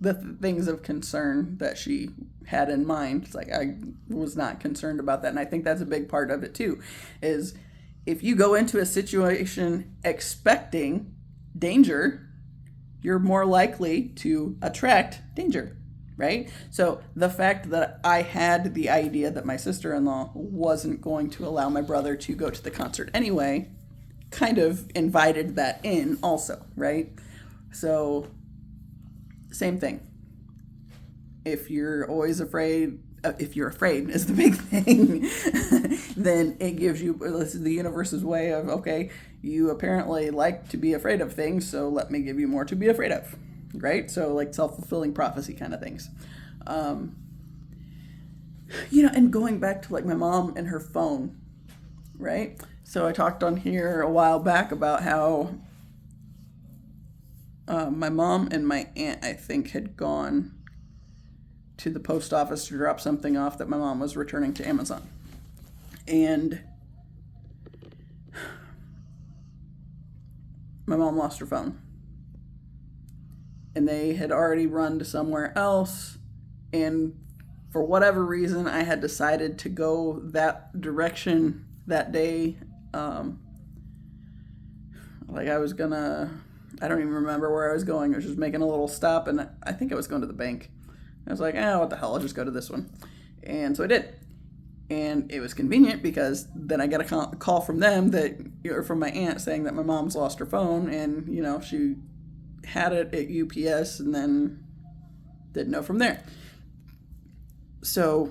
Speaker 1: the things of concern that she had in mind, it's like, I was not concerned about that. And I think that's a big part of it too, is if you go into a situation expecting danger, you're more likely to attract danger, right? So the fact that I had the idea that my sister-in-law wasn't going to allow my brother to go to the concert anyway kind of invited that in also, right? So same thing. If you're always afraid, if you're afraid is the big thing, then it gives you, this is the universe's way of, okay, you apparently like to be afraid of things, so let me give you more to be afraid of, right? So like self-fulfilling prophecy kind of things. And going back to like my mom and her phone, right? So I talked on here a while back about how my mom and my aunt, I think, had gone to the post office to drop something off that my mom was returning to Amazon. And my mom lost her phone. And they had already run to somewhere else. And for whatever reason, I had decided to go that direction that day. I don't even remember where I was going. I was just making a little stop, and I think I was going to the bank. I was like, what the hell, I'll just go to this one. And so I did. And it was convenient because then I got a call from them or from my aunt saying that my mom's lost her phone, and, she had it at UPS and then didn't know from there. So,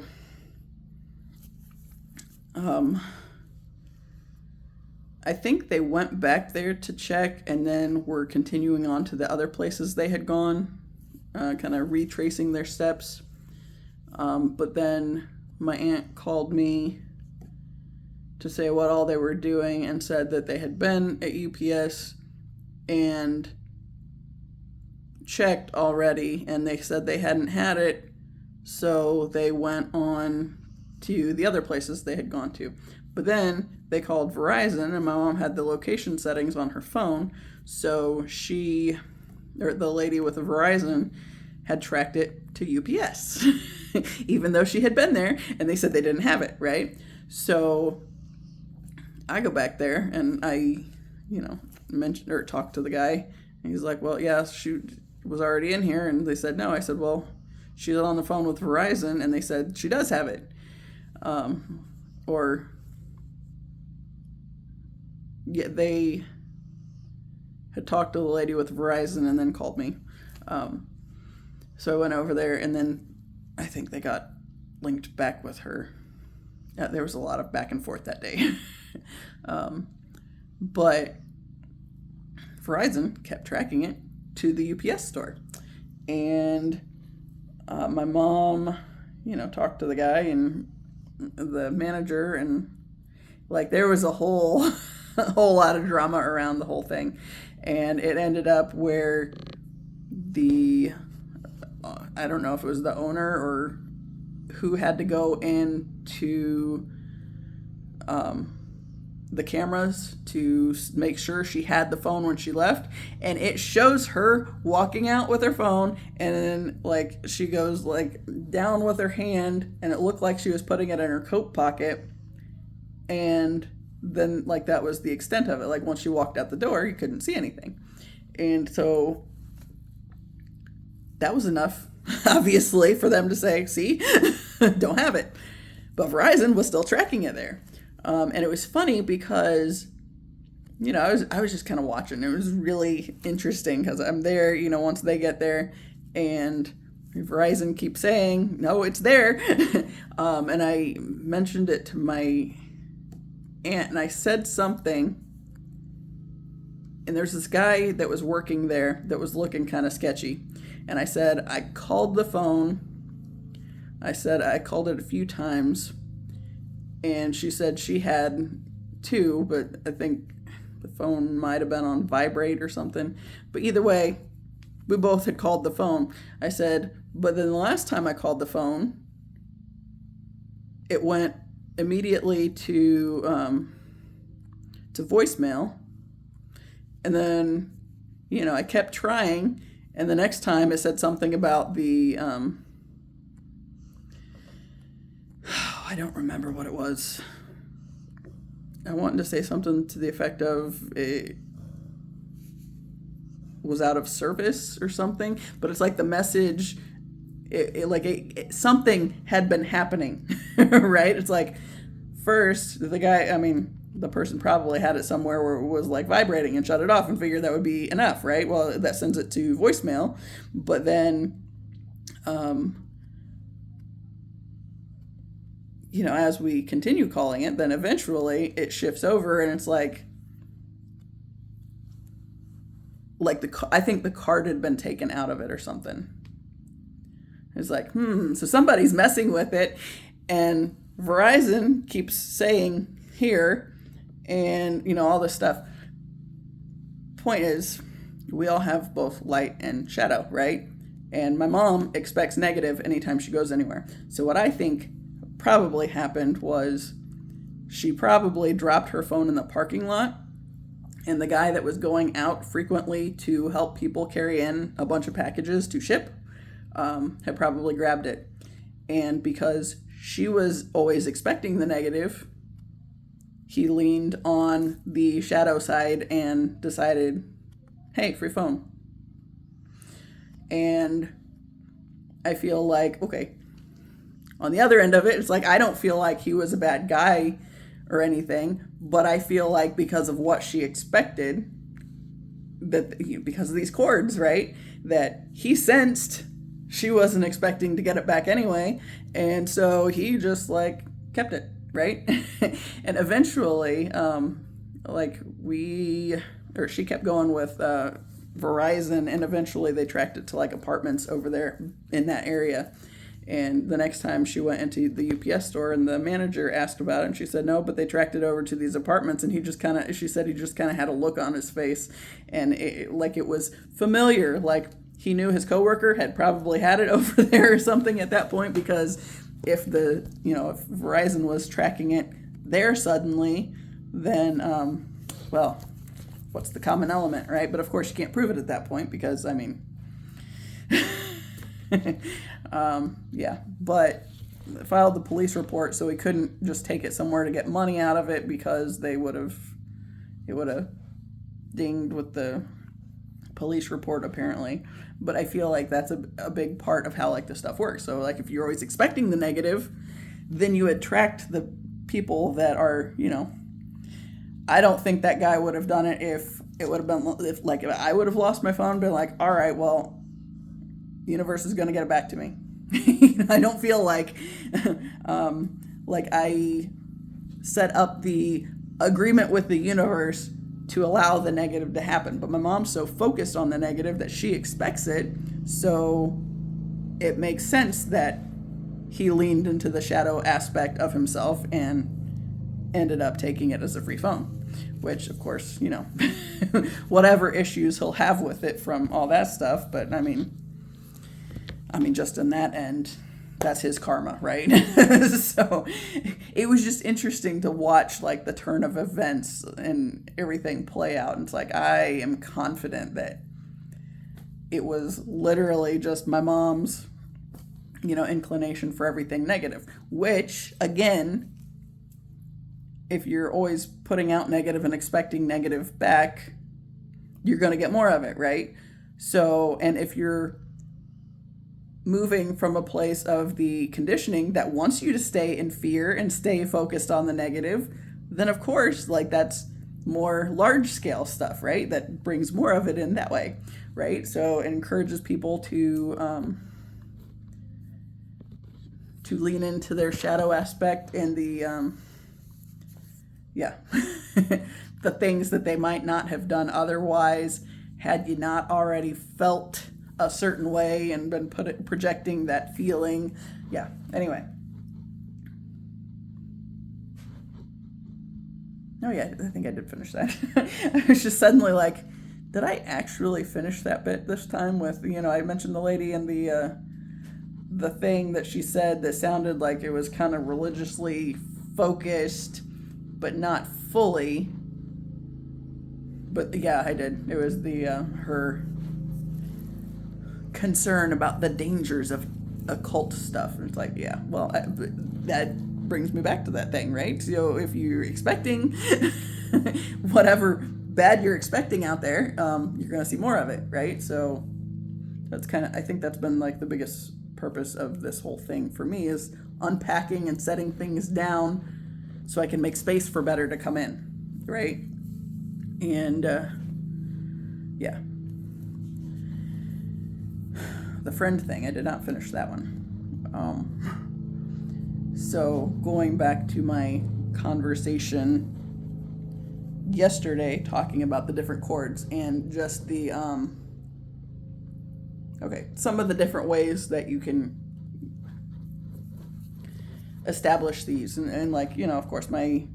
Speaker 1: I think they went back there to check and then were continuing on to the other places they had gone, kind of retracing their steps. But then my aunt called me to say what all they were doing and said that they had been at UPS and checked already, and they said they hadn't had it, so they went on to the other places they had gone to. But then they called Verizon, and my mom had the location settings on her phone, so the lady with the Verizon had tracked it to UPS, even though she had been there, and they said they didn't have it, right? So I go back there, and I, mentioned or talked to the guy, and he's like, well, yeah, she was already in here, and they said no. I said, well, she's on the phone with Verizon, and they said she does have it. They had talked to the lady with Verizon and then called me. So I went over there, and then I think they got linked back with her. There was a lot of back and forth that day. But Verizon kept tracking it to the UPS store. And my mom, talked to the guy and the manager, and there was a whole lot of drama around the whole thing. And it ended up where I don't know if it was the owner or who had to go into the cameras to make sure she had the phone when she left, and it shows her walking out with her phone, and then she goes down with her hand, and it looked like she was putting it in her coat pocket, and then that was the extent of it. Once she walked out the door, you couldn't see anything. And so that was enough, obviously, for them to say, see, don't have it. But Verizon was still tracking it there. And it was funny because, I was just kind of watching. It was really interesting because I'm there, once they get there, and Verizon keeps saying, no, it's there. And I mentioned it to my aunt, and I said something, and there's this guy that was working there that was looking kind of sketchy. And I said, I called the phone. I said, I called it a few times. And she said she had too, but I think the phone might have been on vibrate or something. But either way, we both had called the phone. I said, but then the last time I called the phone, it went immediately to voicemail. And then, I kept trying. And the next time it said something about the, I don't remember what it was. I wanted to say something to the effect of it was out of service or something, but it's the message something had been happening, right? It's like, first, the guy, I mean, the person probably had it somewhere where it was like vibrating and shut it off and figured that would be enough, right? Well, that sends it to voicemail. But then, as we continue calling it, then eventually it shifts over and it's like I think the card had been taken out of it or something. It's like, so somebody's messing with it, and Verizon keeps saying here, and all this stuff. Point is, we all have both light and shadow, right? And my mom expects negative anytime she goes anywhere. So what I think probably happened was she probably dropped her phone in the parking lot, and the guy that was going out frequently to help people carry in a bunch of packages to ship had probably grabbed it. And because she was always expecting the negative, he leaned on the shadow side and decided, hey, free phone. And I feel like, okay, on the other end of it, it's like, I don't feel like he was a bad guy or anything, but I feel like because of what she expected, because of these cords, right, that he sensed she wasn't expecting to get it back anyway, and so he just kept it, right? And eventually, she kept going with Verizon, and eventually they tracked it to apartments over there in that area. And the next time she went into the UPS store and the manager asked about it, and she said no, but they tracked it over to these apartments, and she said he just kind of had a look on his face, and it was familiar, he knew his coworker had probably had it over there or something at that point, because if if Verizon was tracking it there suddenly, then what's the common element, right? But of course you can't prove it at that point because but filed the police report, so we couldn't just take it somewhere to get money out of it because it would have dinged with the police report apparently. But I feel like that's a big part of how this stuff works. So if you're always expecting the negative, then you attract the people that are, I don't think that guy would have done it if it would have been, if I would have lost my phone and been like, all right, well, the universe is going to get it back to me. I don't feel like I set up the agreement with the universe to allow the negative to happen. But my mom's so focused on the negative that she expects it, so it makes sense that he leaned into the shadow aspect of himself and ended up taking it as a free phone, which of course, whatever issues he'll have with it from all that stuff, but I mean just in that end, that's his karma, right? So it was just interesting to watch the turn of events and everything play out. And it's I am confident that it was literally just my mom's, inclination for everything negative, which again, if you're always putting out negative and expecting negative back, you're going to get more of it, right? So, and if you're moving from a place of the conditioning that wants you to stay in fear and stay focused on the negative, then of course, that's more large scale stuff, right? That brings more of it in that way, right? So it encourages people to lean into their shadow aspect and the the things that they might not have done otherwise had you not already felt a certain way and been projecting that feeling. Yeah. Anyway. Oh yeah, I think I did finish that. I was just suddenly did I actually finish that bit this time with, I mentioned the lady and the thing that she said that sounded like it was kind of religiously focused, but not fully. But yeah, I did. It was the her concern about the dangers of occult stuff. And it's yeah, well, that brings me back to that thing, right? So if you're expecting whatever bad you're expecting out there, you're going to see more of it, right? So that's I think that's been the biggest purpose of this whole thing for me is unpacking and setting things down so I can make space for better to come in, right? And yeah. The friend thing, I did not finish that one. So going back to my conversation yesterday talking about the different chords and just the some of the different ways that you can establish these, and like, you know, of course, my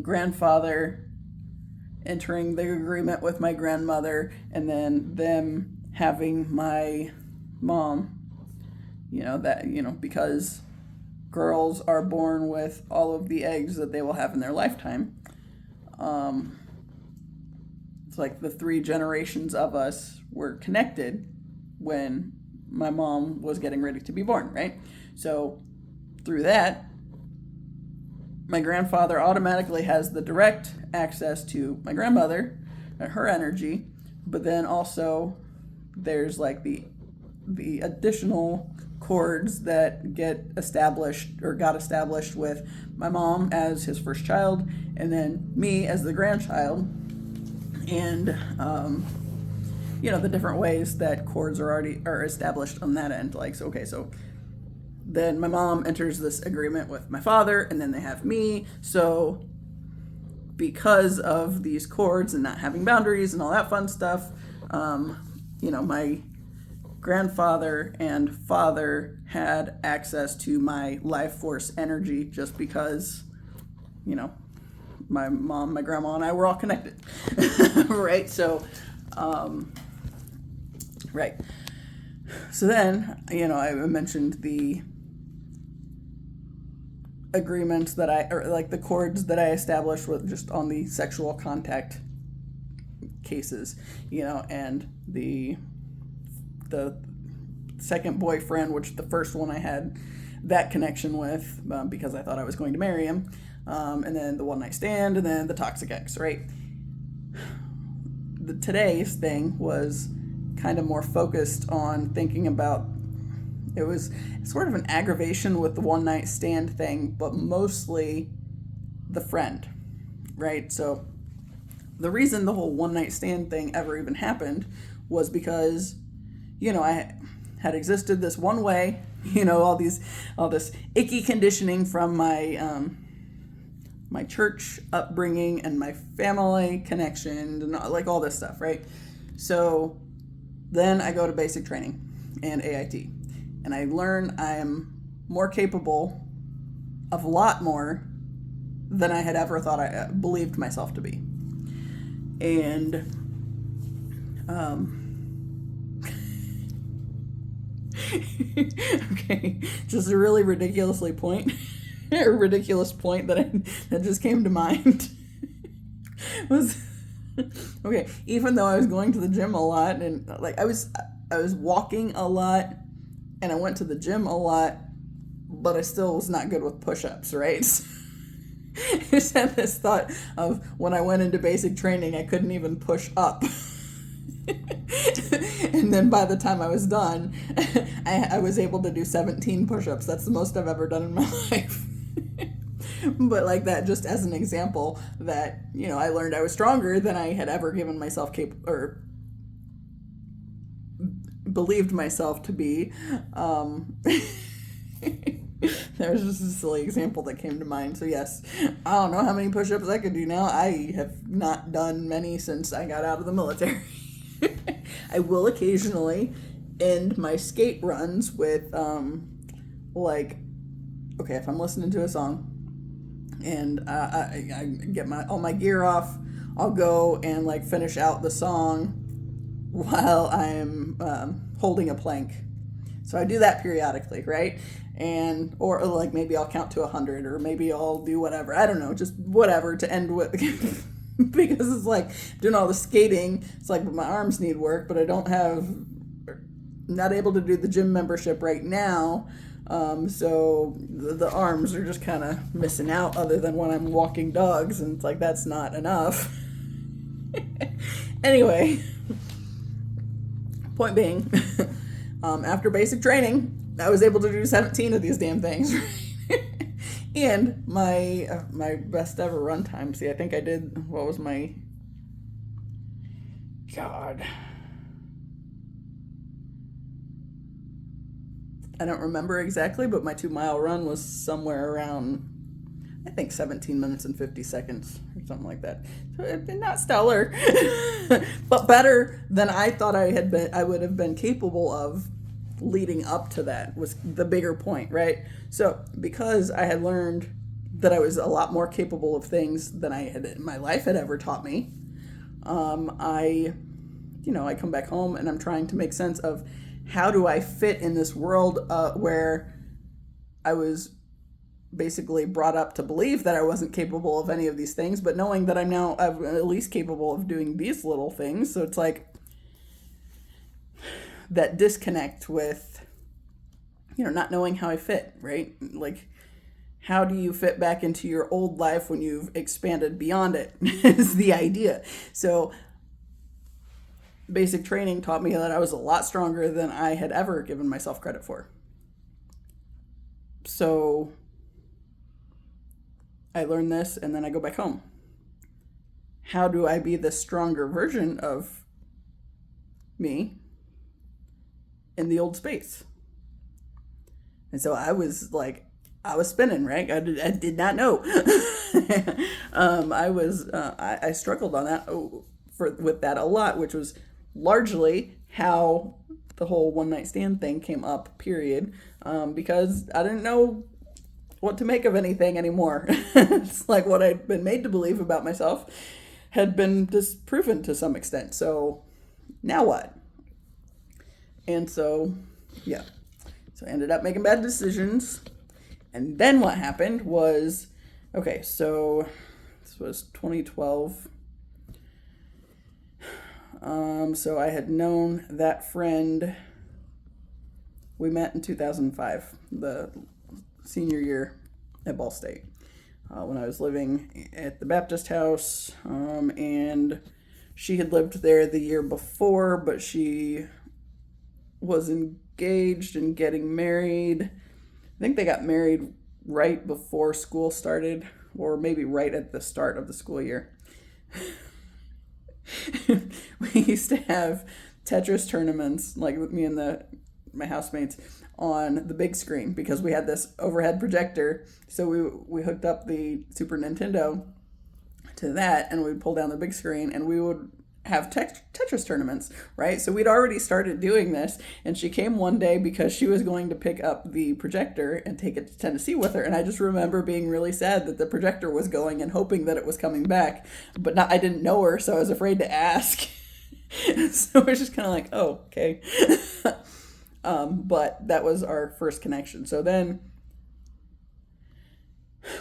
Speaker 1: grandfather entering the agreement with my grandmother, and then them having my mom, you know, that, you know, because girls are born with all of the eggs that they will have in their lifetime. It's like the 3 generations of us were connected when my mom was getting ready to be born, right? So through that, my grandfather automatically has the direct access to my grandmother and her energy, but then also there's like the additional chords that get established or got established with my mom as his first child, and then me as the grandchild, and you know, the different ways that chords are established on that end. Like, so, okay, so then my mom enters this agreement with my father, and then they have me. So because of these chords and not having boundaries and all that fun stuff, you know, my grandfather and father had access to my life force energy just because, you know, my mom, my grandma, and I were all connected. Right? So, right. So then, you know, I mentioned the agreements that or like the chords that I established with just on the sexual contact cases, you know, and the second boyfriend, which the first one I had that connection with because I thought I was going to marry him, and then the one night stand, and then the toxic ex, right? Today's thing was kind of more focused on thinking about, it was sort of an aggravation with the one night stand thing, but mostly the friend, right? So the reason the whole one night stand thing ever even happened was because, you know, I had existed this one way, you know, all this icky conditioning from my my church upbringing and my family connection and like all this stuff, right? So then I go to basic training and AIT, and I learn I am more capable of a lot more than I had ever thought I believed myself to be. And okay, just a really ridiculous point that just came to mind was, okay, even though I was going to the gym a lot, and like I was walking a lot, and I went to the gym a lot, but I still was not good with push-ups, right? I just had this thought of when I went into basic training, I couldn't even push up. And then by the time I was done, I was able to do 17 push-ups. That's the most I've ever done in my life. But like that, just as an example that, you know, I learned I was stronger than I had ever given myself or believed myself to be. There was just a silly example that came to mind. So yes, I don't know how many push-ups I could do now. I have not done many since I got out of the military. I will occasionally end my skate runs with like, okay, if I'm listening to a song and I get all my gear off, I'll go and like finish out the song while I'm holding a plank. So I do that periodically, right? And or like maybe I'll count to 100, or maybe I'll do whatever. I don't know, just whatever to end with. Because it's like doing all the skating, it's like, but my arms need work, but I not able to do the gym membership right now. So the arms are just kind of missing out, other than when I'm walking dogs, and it's like, that's not enough. Anyway, point being, after basic training, I was able to do 17 of these damn things. And my best ever run time. See, I think I did, what was my, God, I don't remember exactly, but my 2 mile run was somewhere around, I think, 17 minutes and 50 seconds or something like that. So not stellar, but better than I thought I would have been capable of leading up to that, was the bigger point, right? So because I had learned that I was a lot more capable of things than my life had ever taught me, I come back home and I'm trying to make sense of how do I fit in this world where I was basically brought up to believe that I wasn't capable of any of these things, but knowing that I'm at least capable of doing these little things. So it's like that disconnect with, not knowing how I fit, right? Like, how do you fit back into your old life when you've expanded beyond it is the idea. So basic training taught me that I was a lot stronger than I had ever given myself credit for. So I learned this and then I go back home. How do I be the stronger version of me in the old space? And so I was spinning, right? I did not know. I struggled on that with that a lot, which was largely how the whole one night stand thing came up, period. Because I didn't know what to make of anything anymore. It's like what I'd been made to believe about myself had been disproven to some extent. So now what? And so, yeah. So I ended up making bad decisions. And then what happened was, okay, so this was 2012. So I had known that friend. We met in 2005, the senior year at Ball State, when I was living at the Baptist house. And she had lived there the year before, but she was engaged and getting married. I think they got married right before school started, or maybe right at the start of the school year. We used to have Tetris tournaments, like with me and my housemates, on the big screen because we had this overhead projector. So we hooked up the Super Nintendo to that, and we'd pull down the big screen, and we would have Tetris tournaments, right? So we'd already started doing this, and she came one day because she was going to pick up the projector and take it to Tennessee with her. And I just remember being really sad that the projector was going and hoping that it was coming back, but I didn't know her, so I was afraid to ask. So it was just kind of like, oh, okay. But that was our first connection. So then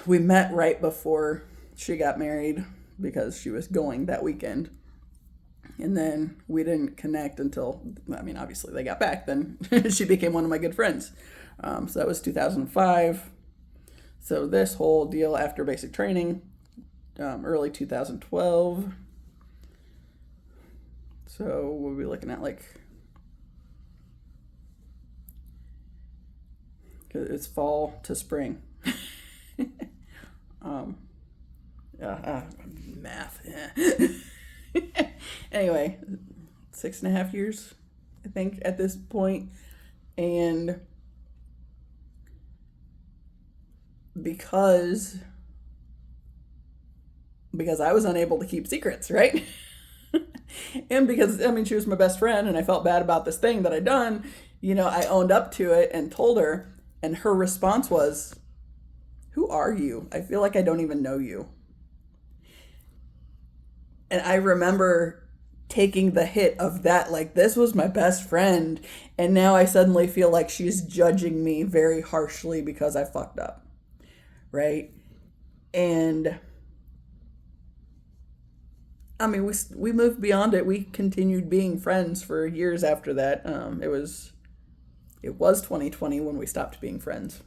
Speaker 1: we met right before she got married because she was going that weekend. And then we didn't connect until, obviously they got back. Then she became one of my good friends. So that was 2005. So this whole deal after basic training, early 2012. So we'll be looking at it's fall to spring. Math. Yeah. Anyway, 6.5 years, I think, at this point. And because I was unable to keep secrets, right? And because, she was my best friend and I felt bad about this thing that I'd done, I owned up to it and told her, and her response was, "Who are you? I feel like I don't even know you." And I remember taking the hit of that, like, this was my best friend, and now I suddenly feel like she's judging me very harshly because I fucked up, right? And we moved beyond it. We continued being friends for years after that. It was 2020 when we stopped being friends.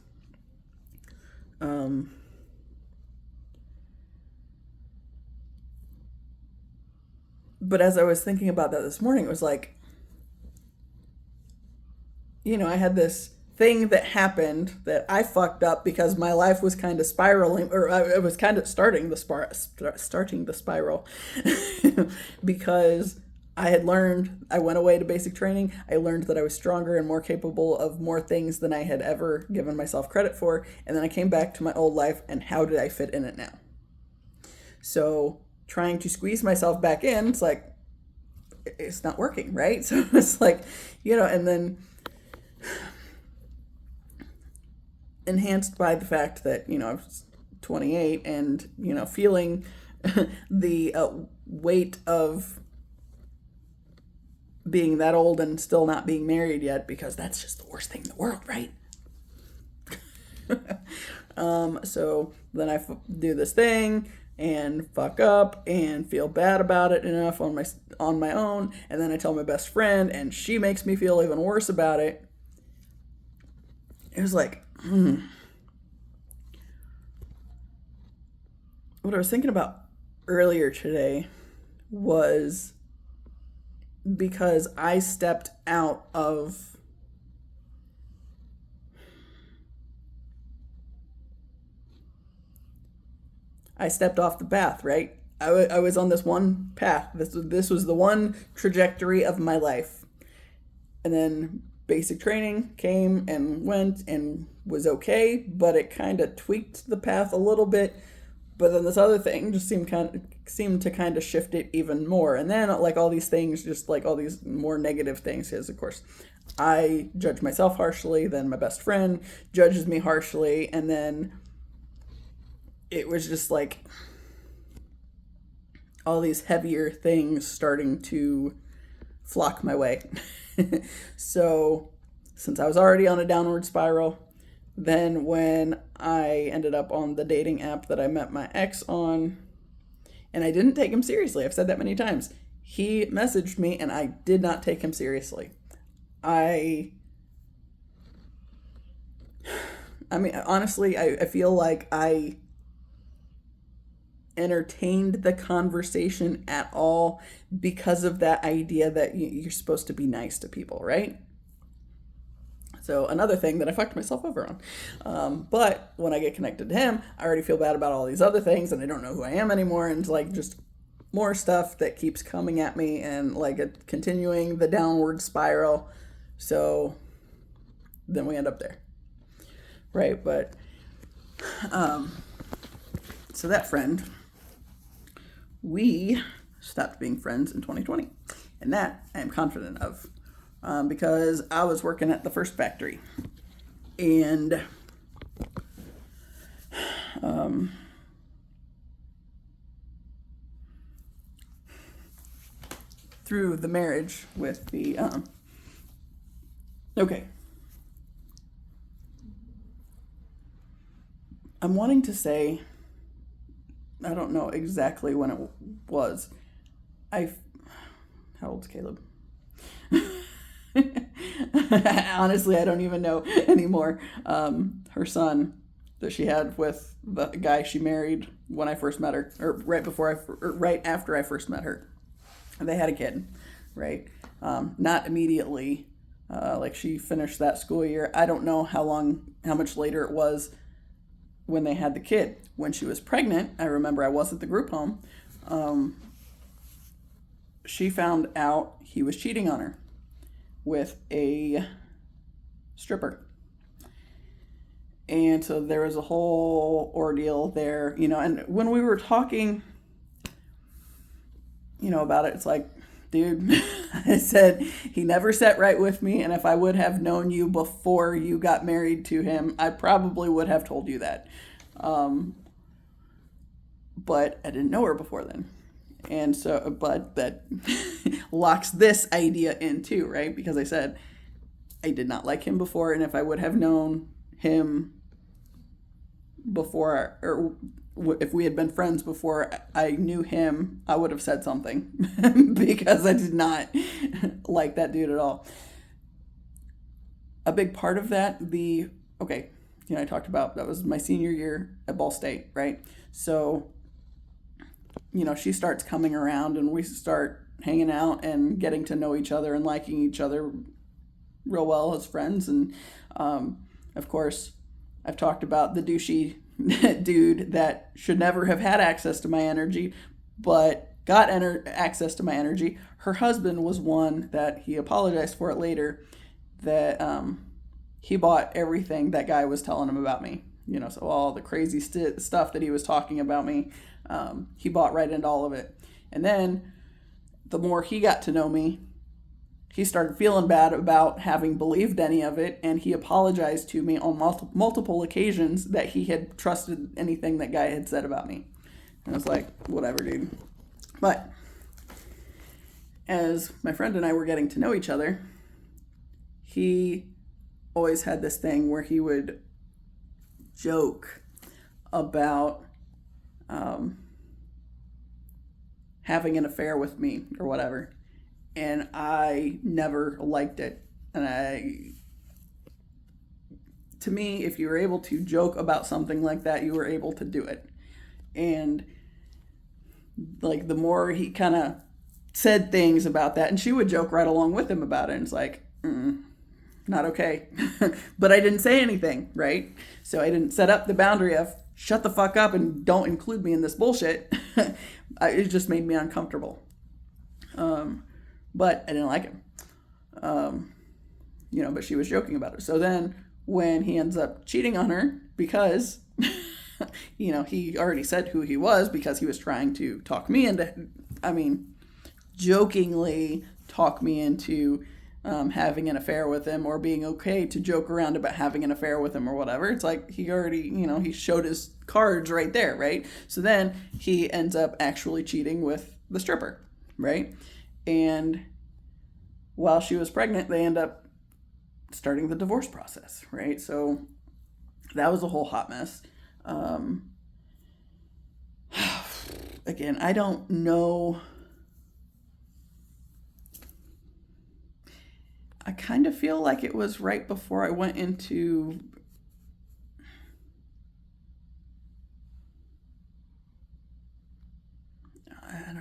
Speaker 1: But as I was thinking about that this morning, it was like, I had this thing that happened that I fucked up because my life was kind of spiraling, or it was kind of starting the spiral, because I had learned. I went away to basic training. I learned that I was stronger and more capable of more things than I had ever given myself credit for. And then I came back to my old life, and how did I fit in it now? So trying to squeeze myself back in, it's like it's not working, right? So it's like, and then enhanced by the fact that I was 28 and feeling the weight of being that old and still not being married yet, because that's just the worst thing in the world, right? So then I do this thing and fuck up and feel bad about it enough on my own, and then I tell my best friend and she makes me feel even worse about it. It was like, what I was thinking about earlier today was because I stepped out of I stepped off the path, right? I was on this one path. This was the one trajectory of my life. And then basic training came and went and was okay, but it kind of tweaked the path a little bit. But then this other thing just seemed to kind of shift it even more. And then like all these things, just like all these more negative things, because of course I judge myself harshly, then my best friend judges me harshly, and then it was just like all these heavier things starting to flock my way. So since I was already on a downward spiral, then when I ended up on the dating app that I met my ex on, and I didn't take him seriously. I've said that many times. He messaged me and I did not take him seriously. I mean, honestly, I feel like I entertained the conversation at all because of that idea that you're supposed to be nice to people, right? So another thing that I fucked myself over on. But when I get connected to him, I already feel bad about all these other things and I don't know who I am anymore, and like just more stuff that keeps coming at me and like continuing the downward spiral. So then we end up there, right? But so that friend, we stopped being friends in 2020, and that I am confident of, because I was working at the first factory, and through the marriage with the okay, I'm wanting to say, I don't know exactly when it was. How old's Caleb? Honestly, I don't even know anymore. Her son that she had with the guy she married when I first met her, or right after I first met her, they had a kid, right? Not immediately. Like she finished that school year. I don't know how much later it was when they had the kid. When she was pregnant, I remember I was at the group home. She found out he was cheating on her with a stripper. And so there was a whole ordeal there, and when we were talking, about it, it's like, dude, I said, he never sat right with me, and if I would have known you before you got married to him, I probably would have told you that. But I didn't know her before then. And so, but that locks this idea in too, right? Because I said, I did not like him before, and if I would have known him before, or if we had been friends before I knew him, I would have said something because I did not like that dude at all. A big part of that, I talked about, that was my senior year at Ball State, right? So, she starts coming around and we start hanging out and getting to know each other and liking each other real well as friends. And of course, I've talked about the douchey dude that should never have had access to my energy, but got access to my energy. Her husband was one that he apologized for it later, that he bought everything that guy was telling him about me. You know, so all the crazy stuff that he was talking about me, he bought right into all of it. And then the more he got to know me, he started feeling bad about having believed any of it, and he apologized to me on multiple occasions that he had trusted anything that guy had said about me. And I was like, whatever, dude. But as my friend and I were getting to know each other, he always had this thing where he would joke about having an affair with me or whatever. And I never liked it. And to me, if you were able to joke about something like that, you were able to do it. And like the more he kind of said things about that, and she would joke right along with him about it, and it's like, not okay. But I didn't say anything, right? So I didn't set up the boundary of shut the fuck up and don't include me in this bullshit. It just made me uncomfortable. But I didn't like him. But she was joking about it. So then when he ends up cheating on her because, he already said who he was because he was trying to talk me into, jokingly talk me into having an affair with him, or being okay to joke around about having an affair with him or whatever. It's like he already, he showed his cards right there, right? So then he ends up actually cheating with the stripper, right? And while she was pregnant, they end up starting the divorce process, right? So that was a whole hot mess. Again, I don't know. I kind of feel like it was right before I went into I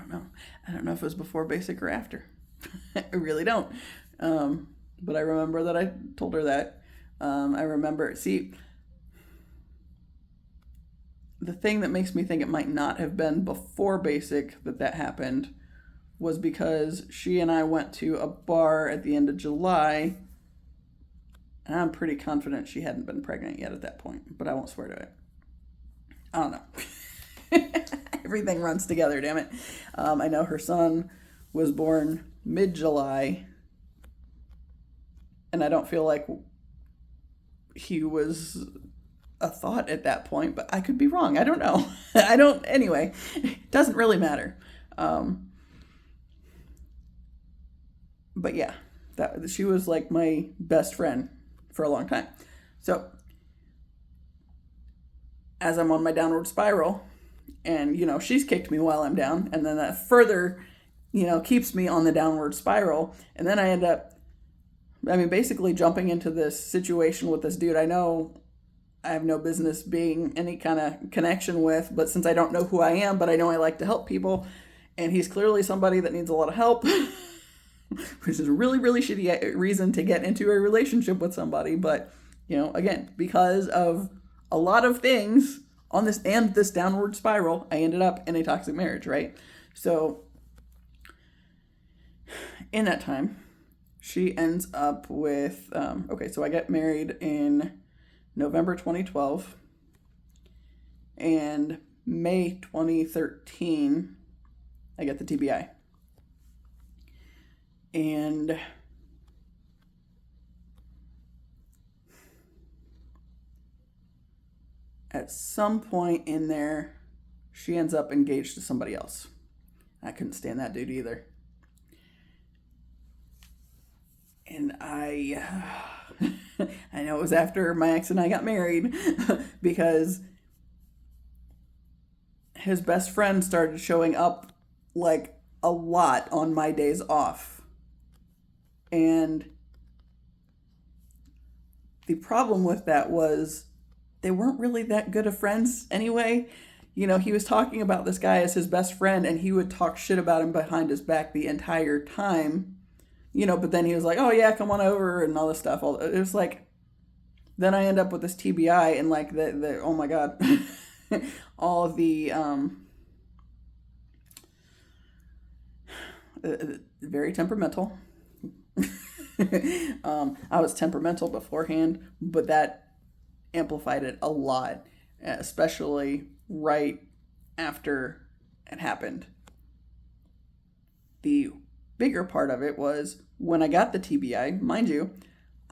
Speaker 1: don't know if it was before basic or after. I really don't. But I remember that I told her that. I remember, the thing that makes me think it might not have been before basic that happened was because she and I went to a bar at the end of July, and I'm pretty confident she hadn't been pregnant yet at that point, but I won't swear to it. I don't know. Everything runs together, damn it. I know her son was born mid-July, and I don't feel like he was a thought at that point, but I could be wrong. I don't know. Anyway, it doesn't really matter. But yeah, she was like my best friend for a long time. So as I'm on my downward spiral, and she's kicked me while I'm down, and then that further keeps me on the downward spiral, and then I end up basically jumping into this situation with this dude I know I have no business being any kind of connection with, but since I don't know who I am, but I know I like to help people, and he's clearly somebody that needs a lot of help, which is a really, really shitty reason to get into a relationship with somebody. But, again, because of a lot of things on this downward spiral, I ended up in a toxic marriage, right? So in that time, she ends up with, so I get married in November 2012, and May 2013, I get the TBI. And at some point in there, she ends up engaged to somebody else. I couldn't stand that dude either. And I know it was after my ex and I got married, because his best friend started showing up like a lot on my days off. And the problem with that was they weren't really that good of friends anyway. He was talking about this guy as his best friend, and he would talk shit about him behind his back the entire time. but then he was like, oh yeah, come on over and all this stuff. It was like, then I end up with this TBI and like oh my God, all of the, very temperamental. I was temperamental beforehand, but that amplified it a lot, especially right after it happened. The bigger part of it was when I got the TBI, mind you,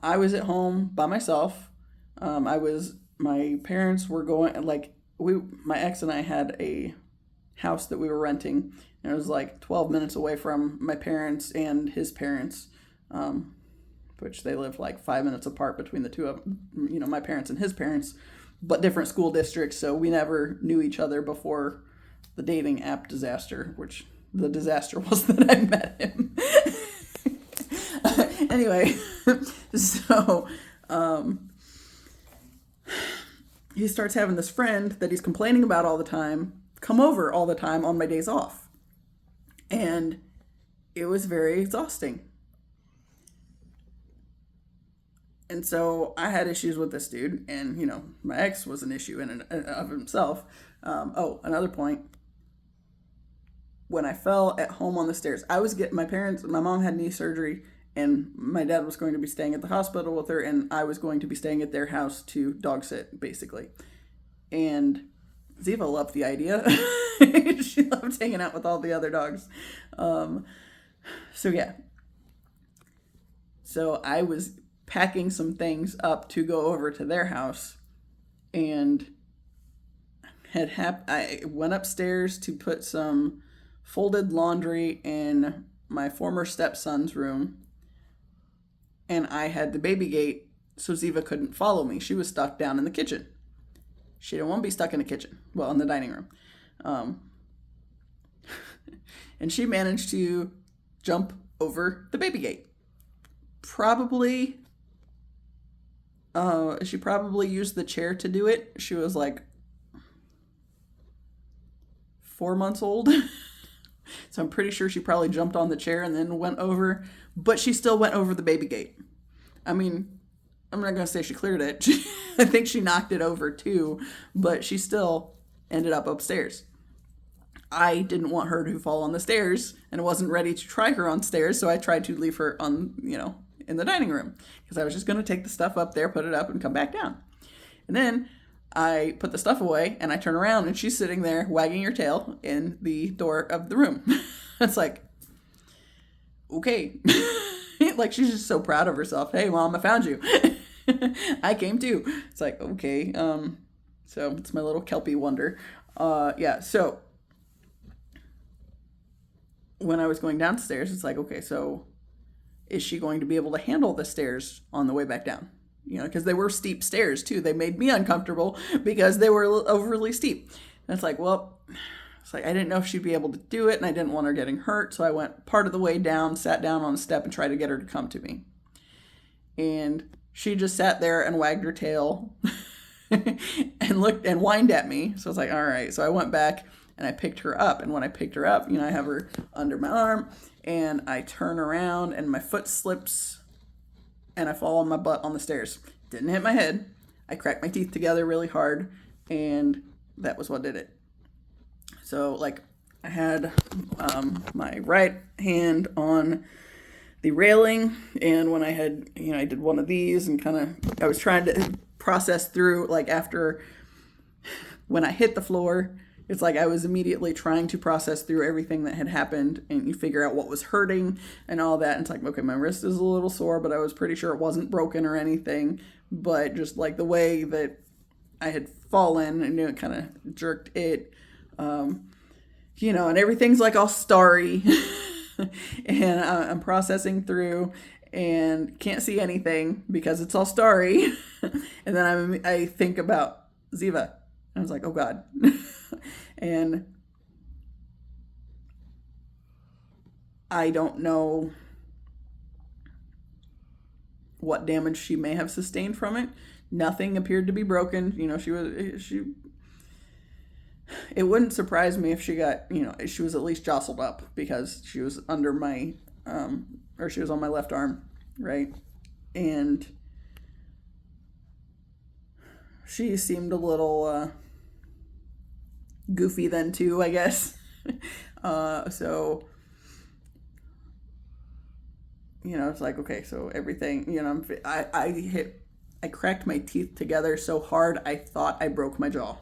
Speaker 1: I was at home by myself. My parents were going, like, my ex and I had a house that we were renting, and it was like 12 minutes away from my parents and his parents, which they lived like 5 minutes apart between the two of them, my parents and his parents, but different school districts, so we never knew each other before the dating app disaster, which the disaster was that I met him. Anyway, so he starts having this friend that he's complaining about all the time come over all the time on my days off. And it was very exhausting. And so I had issues with this dude, and my ex was an issue in and of himself. Another point. When I fell at home on the stairs, my mom had knee surgery, and my dad was going to be staying at the hospital with her, and I was going to be staying at their house to dog sit, basically. And Ziva loved the idea. She loved hanging out with all the other dogs. So I was packing some things up to go over to their house, and I went upstairs to put some folded laundry in my former stepson's room, and I had the baby gate so Ziva couldn't follow me. She was stuck down in the kitchen. She didn't want to be stuck in the kitchen. Well, in the dining room. And she managed to jump over the baby gate. She probably used the chair to do it. She was like 4 months old. So I'm pretty sure she probably jumped on the chair and then went over. But she still went over the baby gate. I mean, I'm not going to say she cleared it. I think she knocked it over too. But she still ended up upstairs. I didn't want her to fall on the stairs and wasn't ready to try her on stairs. So I tried to leave her on, in the dining room. Because I was just going to take the stuff up there, put it up, and come back down. And then I put the stuff away, and I turn around, and she's sitting there wagging her tail in the door of the room. It's like, okay. Like, she's just so proud of herself. Hey, Mom, I found you. I came too. It's like, okay. So it's my little Kelpie wonder. So when I was going downstairs, it's like, okay, so is she going to be able to handle the stairs on the way back down? Because they were steep stairs too. They made me uncomfortable because they were overly steep. And it's like, I didn't know if she'd be able to do it, and I didn't want her getting hurt. So I went part of the way down, sat down on a step, and tried to get her to come to me. And she just sat there and wagged her tail and looked and whined at me. So I was like, all right. So I went back and I picked her up. And when I picked her up, I have her under my arm, and I turn around and my foot slips and I fall on my butt on the stairs. Didn't hit my head. I cracked my teeth together really hard, and that was what did it. So, like, I had my right hand on the railing, and when I had, I did one of these and I was trying to process through, like, after, when I hit the floor, it's like I was immediately trying to process through everything that had happened, and you figure out what was hurting and all that. And it's like, okay, my wrist is a little sore, but I was pretty sure it wasn't broken or anything. But just like the way that I had fallen, and it kind of jerked it, and everything's like all starry. And I'm processing through and can't see anything because it's all starry. And then I think about Ziva. I was like, oh God. And I don't know what damage she may have sustained from it. Nothing appeared to be broken. It wouldn't surprise me if she got, she was at least jostled up because she was under my, or she was on my left arm, right? And she seemed a little goofy then too, I guess. So, it's like, okay, so everything, I cracked my teeth together so hard I thought I broke my jaw.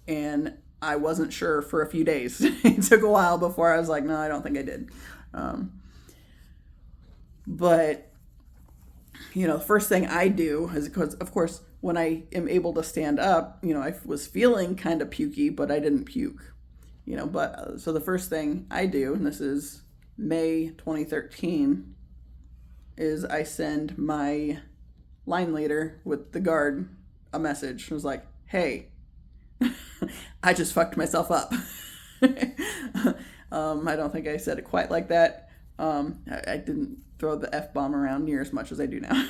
Speaker 1: And I wasn't sure for a few days. It took a while before I was like, no, I don't think I did. But, the first thing I do is, because, of course, when I am able to stand up, I was feeling kind of pukey, but I didn't puke. So the first thing I do, and this is May 2013, is I send my line leader with the guard a message. It was like, hey, I just fucked myself up. I don't think I said it quite like that. I didn't throw the F-bomb around near as much as I do now.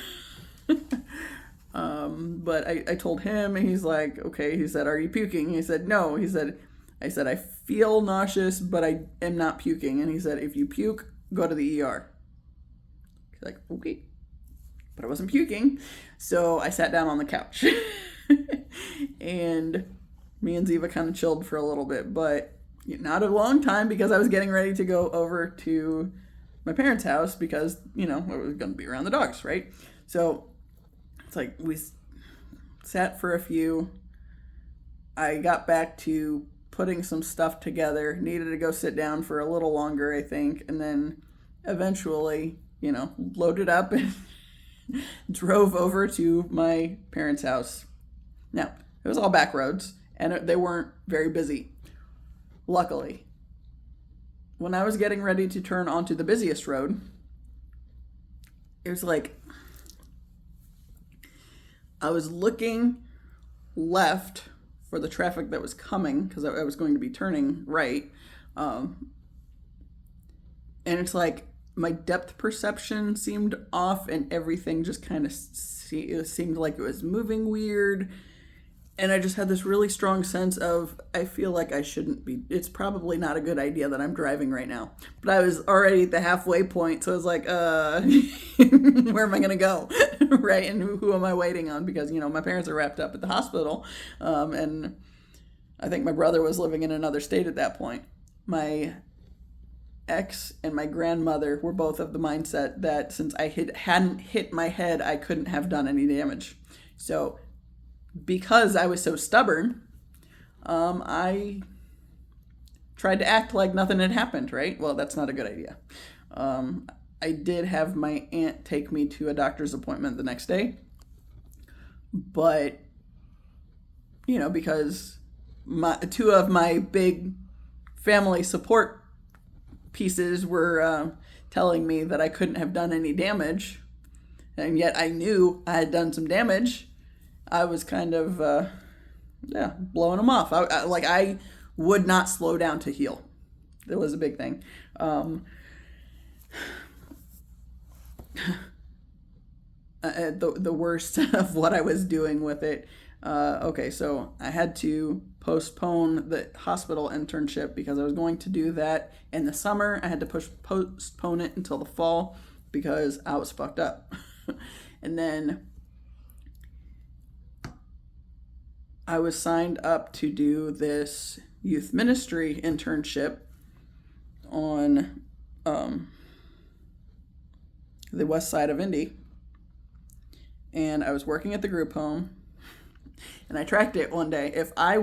Speaker 1: But I told him, and he's like, okay. He said, are you puking? He said, no. I said, I feel nauseous, but I am not puking. And he said, if you puke, go to the ER. He's like, okay. But I wasn't puking. So I sat down on the couch. And me and Ziva kind of chilled for a little bit, but not a long time, because I was getting ready to go over to my parents' house because, I was going to be around the dogs, right? So it's like we sat for a few. I got back to putting some stuff together, needed to go sit down for a little longer, I think, and then eventually, loaded up and drove over to my parents' house. Now, it was all back roads, and they weren't very busy, luckily. When I was getting ready to turn onto the busiest road, it was like I was looking left for the traffic that was coming, because I was going to be turning right. And it's like my depth perception seemed off, and everything just kind of seemed like it was moving weird. And I just had this really strong sense of, I feel like I shouldn't be, it's probably not a good idea that I'm driving right now. But I was already at the halfway point, so I was like, where am I going to go? Right? And who am I waiting on? Because, my parents are wrapped up at the hospital. And I think my brother was living in another state at that point. My ex and my grandmother were both of the mindset that since I hadn't hit my head, I couldn't have done any damage. So because I was so stubborn, I tried to act like nothing had happened, right? Well, that's not a good idea. I did have my aunt take me to a doctor's appointment the next day. But, because two of my big family support pieces were telling me that I couldn't have done any damage, and yet I knew I had done some damage, I was kind of, blowing them off. I would not slow down to heal. It was a big thing. The worst of what I was doing with it. Okay, so I had to postpone the hospital internship because I was going to do that in the summer. I had to postpone it until the fall because I was fucked up. And then I was signed up to do this youth ministry internship on the west side of Indy. And I was working at the group home. And I tracked it one day. If I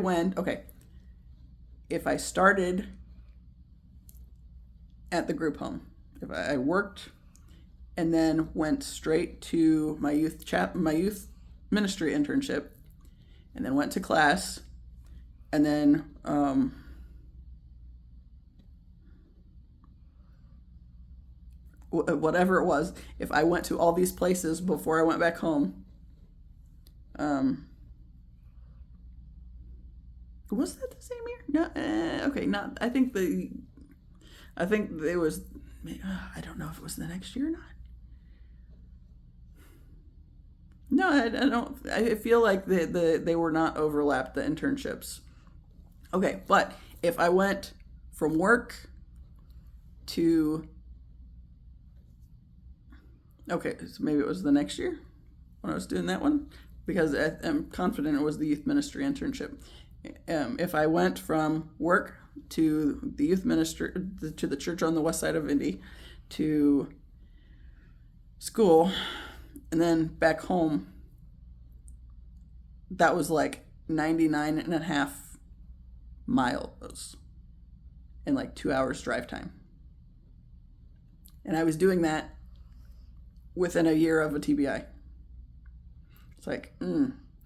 Speaker 1: started at the group home, if I worked and then went straight to my youth ministry internship, and then went to class, and then whatever it was, if I went to all these places before I went back home, was that the same year? No, okay, not. I think it was. I don't know if it was the next year or not. No, I don't. I feel like they were not overlapped, the internships. Okay, but if I went from work to Okay, so maybe it was the next year when I was doing that one, because I'm confident it was the youth ministry internship. If I went from work to the youth ministry, to the church on the west side of Indy, to school, and then back home, that was like 99 and a half miles in like 2 hours drive time. And I was doing that within a year of a TBI. It's like,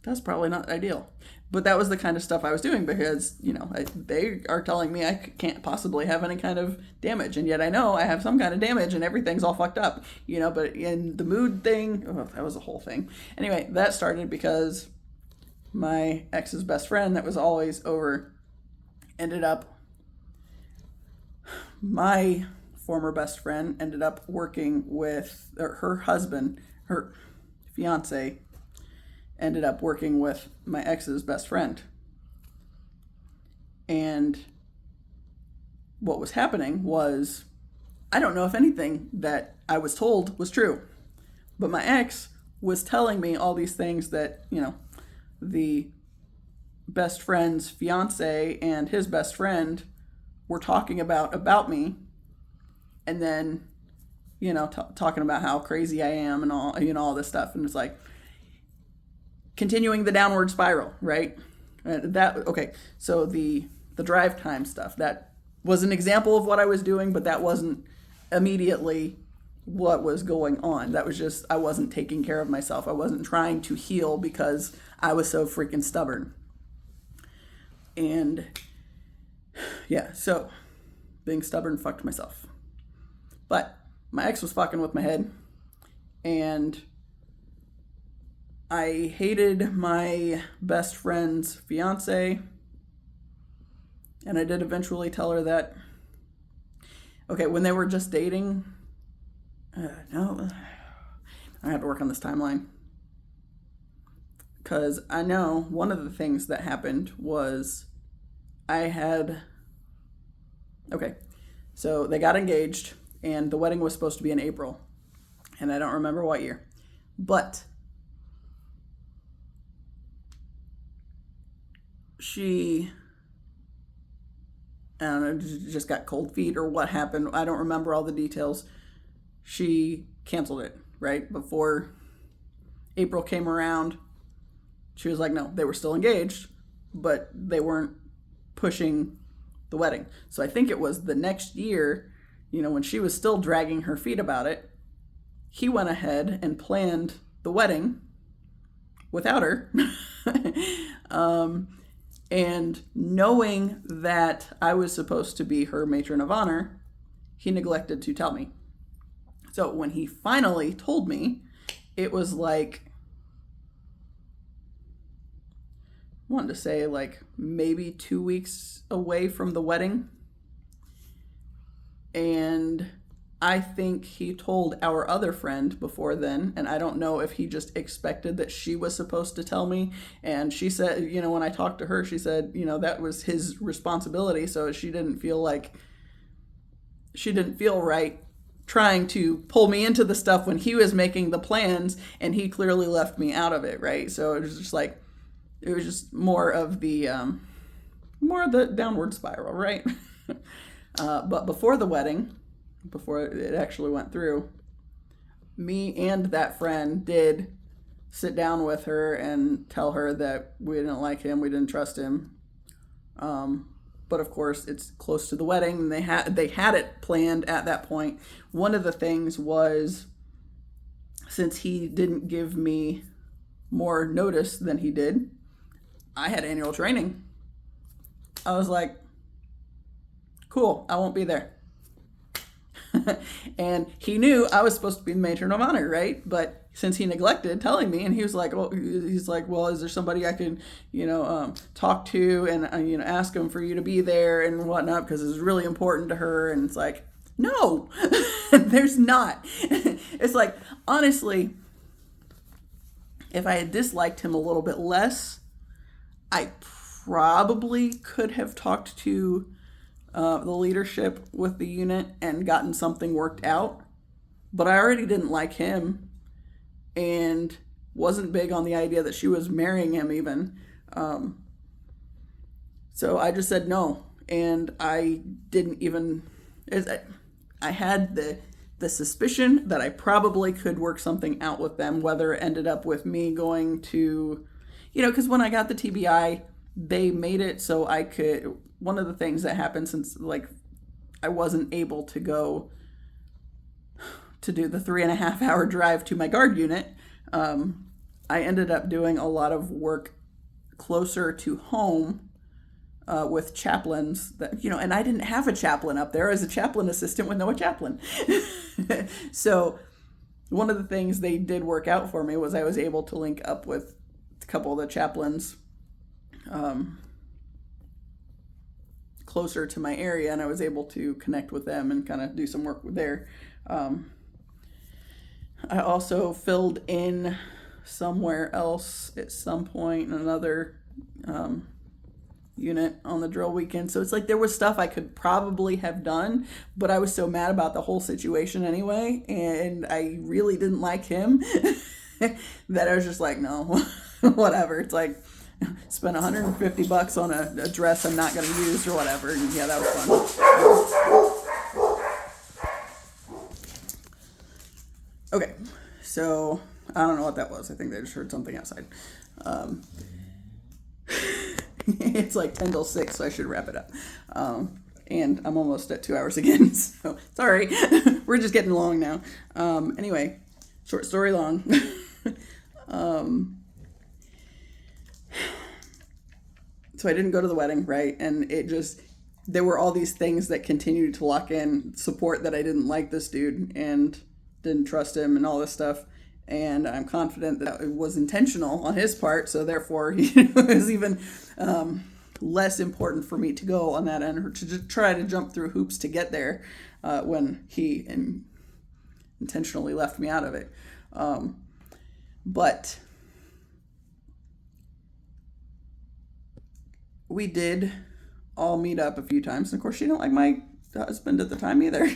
Speaker 1: that's probably not ideal. But that was the kind of stuff I was doing because, they are telling me I can't possibly have any kind of damage. And yet I know I have some kind of damage and everything's all fucked up, but in the mood thing, that was a whole thing. Anyway, that started because my ex's best friend that was always over my former best friend ended up working with, or her husband, her fiance, ended up working with my ex's best friend. And what was happening was, I don't know if anything that I was told was true, but my ex was telling me all these things that, the best friend's fiance and his best friend were talking about me, and then, talking about how crazy I am and all, all this stuff. And it's like, continuing the downward spiral, right? So the drive time stuff, that was an example of what I was doing, but that wasn't immediately what was going on. That was just, I wasn't taking care of myself. I wasn't trying to heal because I was so freaking stubborn. And yeah, so being stubborn fucked myself. But my ex was fucking with my head, and I hated my best friend's fiance, and I did eventually tell her that. Okay, when they were just dating, no, I had to work on this timeline. Because I know one of the things that happened was so they got engaged, and the wedding was supposed to be in April, and I don't remember what year, but she, I don't know, just got cold feet or what happened. I don't remember all the details. She canceled it right before April came around. She was like, no, they were still engaged, but they weren't pushing the wedding. So I think it was the next year, when she was still dragging her feet about it, he went ahead and planned the wedding without her. And knowing that I was supposed to be her matron of honor, he neglected to tell me. So when he finally told me, it was like, I wanted to say like maybe 2 weeks away from the wedding. And I think he told our other friend before then, and I don't know if he just expected that she was supposed to tell me. And she said, when I talked to her, she said, that was his responsibility. So she didn't feel right trying to pull me into the stuff when he was making the plans, and he clearly left me out of it, right? So it was just like, it was just more of the downward spiral, right? But before the wedding, before it actually went through, me and that friend did sit down with her and tell her that we didn't like him, we didn't trust him. But of course, it's close to the wedding, and they had it planned at that point. One of the things was, since he didn't give me more notice than he did, I had annual training. I was like, cool, I won't be there. And he knew I was supposed to be the matron of honor, right? But since he neglected telling me, and he was like, well, is there somebody I can, talk to and, ask him for you to be there and whatnot, because it's really important to her. And it's like, no, there's not. It's like, honestly, if I had disliked him a little bit less, I probably could have talked to the leadership with the unit and gotten something worked out. but I already didn't like him and wasn't big on the idea that she was marrying him even. So I just said no, and I didn't even. I had the suspicion that I probably could work something out with them, whether it ended up with me going to, because when I got the TBI, they made it so I could. One of the things that happened since I wasn't able to go to do the 3.5 hour drive to my guard unit, I ended up doing a lot of work closer to home with chaplains that, and I didn't have a chaplain up there. As a chaplain assistant with no chaplain. So one of the things they did work out for me was I was able to link up with a couple of the chaplains closer to my area, and I was able to connect with them and kind of do some work there. I also filled in somewhere else at some point in another unit on the drill weekend. So it's like there was stuff I could probably have done, but I was so mad about the whole situation anyway, and I really didn't like him that I was just like, no, whatever. It's like, spend $150 on a dress I'm not going to use or whatever. And yeah, that was fun. Okay, so I don't know what that was. I think they just heard something outside. It's like 10 till 6, so I should wrap it up. And I'm almost at 2 hours again, so sorry. We're just getting along now. Anyway, short story long. So I didn't go to the wedding, right? And there were all these things that continued to lock in support that I didn't like this dude and didn't trust him and all this stuff. And I'm confident that it was intentional on his part, so therefore it was even less important for me to go on that end or to just try to jump through hoops to get there when he intentionally left me out of it. But we did all meet up a few times. And of course, she didn't like my husband at the time either.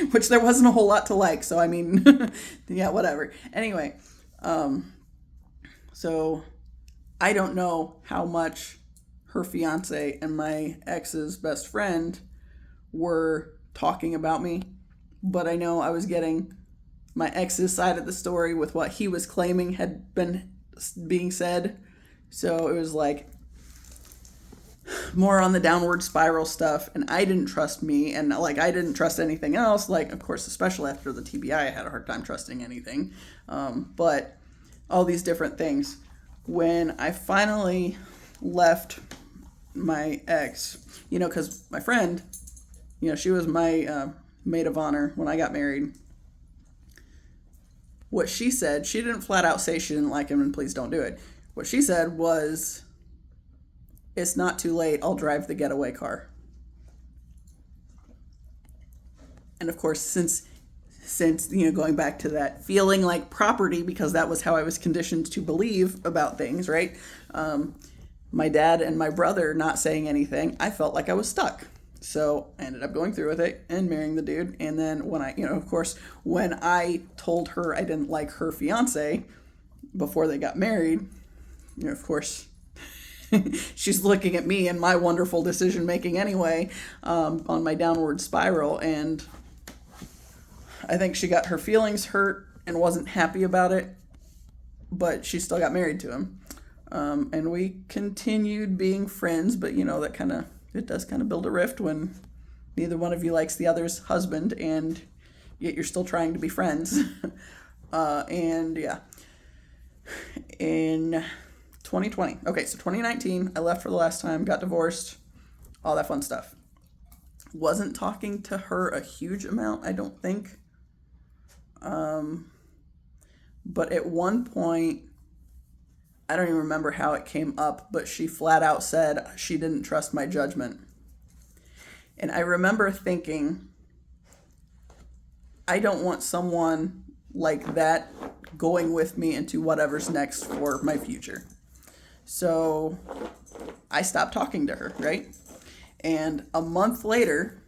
Speaker 1: Which there wasn't a whole lot to like, so I mean, yeah, whatever. Anyway, so I don't know how much her fiance and my ex's best friend were talking about me, but I know I was getting my ex's side of the story with what he was claiming had been being said. So it was like more on the downward spiral stuff, and I didn't trust me, and I didn't trust anything else. Of course, especially after the TBI, I had a hard time trusting anything. But all these different things. When I finally left my ex, because my friend, she was my maid of honor when I got married. What she said, she didn't flat out say she didn't like him and please don't do it. What she said was, "It's not too late. I'll drive the getaway car." And of course, since going back to that feeling like property, because that was how I was conditioned to believe about things, right? My dad and my brother not saying anything, I felt like I was stuck. So I ended up going through with it and marrying the dude. And then when of course, when I told her I didn't like her fiance before they got married, of course, she's looking at me and my wonderful decision making anyway, on my downward spiral, and I think she got her feelings hurt and wasn't happy about it, but she still got married to him, and we continued being friends. But it does kind of build a rift when neither one of you likes the other's husband, and yet you're still trying to be friends. And yeah, in 2020. Okay, so 2019, I left for the last time, got divorced, all that fun stuff. Wasn't talking to her a huge amount, I don't think. But at one point, I don't even remember how it came up, but she flat out said she didn't trust my judgment. And I remember thinking, I don't want someone like that going with me into whatever's next for my future. So I stopped talking to her, right? And a month later,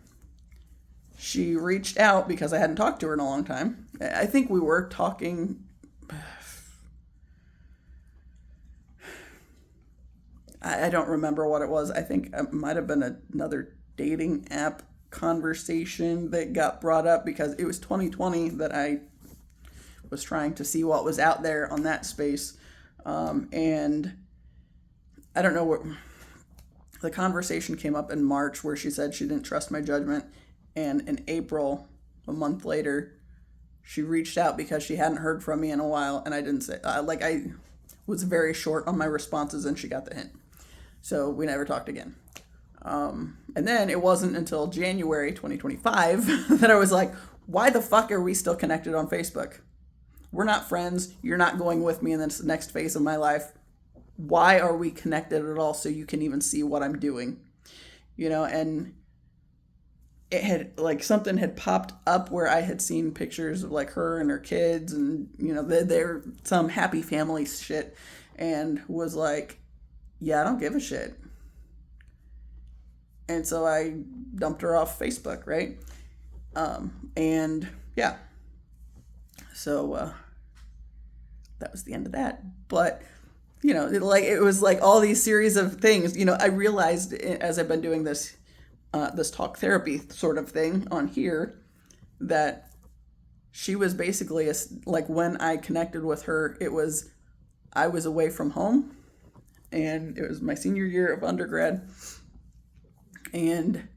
Speaker 1: she reached out because I hadn't talked to her in a long time. I think we were talking. I don't remember what it was. I think it might have been another dating app conversation that got brought up because it was 2020 that I was trying to see what was out there on that space. And I don't know what the conversation came up in March where she said she didn't trust my judgment. And in April, a month later, she reached out because she hadn't heard from me in a while. And I didn't say, I was very short on my responses and she got the hint. So we never talked again. And then it wasn't until January 2025 that I was like, why the fuck are we still connected on Facebook? We're not friends. You're not going with me in this next phase of my life. Why are we connected at all so you can even see what I'm doing? And it had like something had popped up where I had seen pictures of like her and her kids and, they're some happy family shit, and was like, yeah, I don't give a shit. And so I dumped her off Facebook, right? And yeah. So that was the end of that. But, it was like all these series of things. I realized as I've been doing this talk therapy sort of thing on here that she was basically like when I connected with her, I was away from home, and it was my senior year of undergrad. And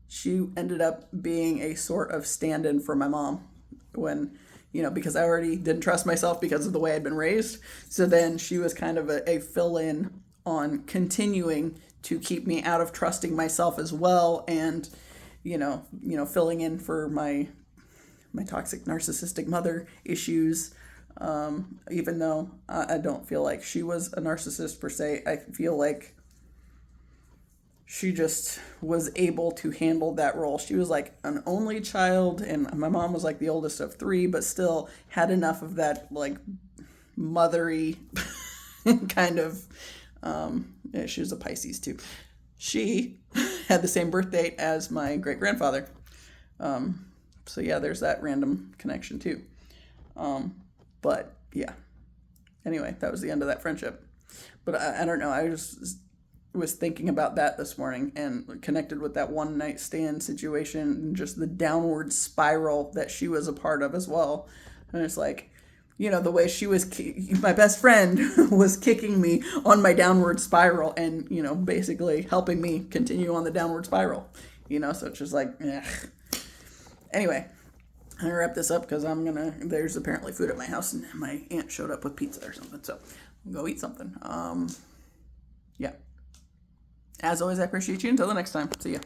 Speaker 1: she ended up being a sort of stand-in for my mom when, because I already didn't trust myself because of the way I'd been raised. So then she was kind of a fill-in on continuing to keep me out of trusting myself as well. And, filling in for my toxic narcissistic mother issues. Even though I don't feel like she was a narcissist per se, I feel like she just was able to handle that role. She was like an only child, and my mom was like the oldest of three, but still had enough of that like mothery kind of, yeah, she was a Pisces too. She had the same birth date as my great grandfather. So yeah, there's that random connection too. But yeah, anyway, that was the end of that friendship. But I don't know. I just was thinking about that this morning and connected with that one night stand situation and just the downward spiral that she was a part of as well. And it's like, the way she was, my best friend was kicking me on my downward spiral and, basically helping me continue on the downward spiral, so it's just like, ugh. Anyway, I'm gonna wrap this up because there's apparently food at my house and my aunt showed up with pizza or something. So I'm gonna go eat something. Yeah. As always, I appreciate you. Until the next time. See ya.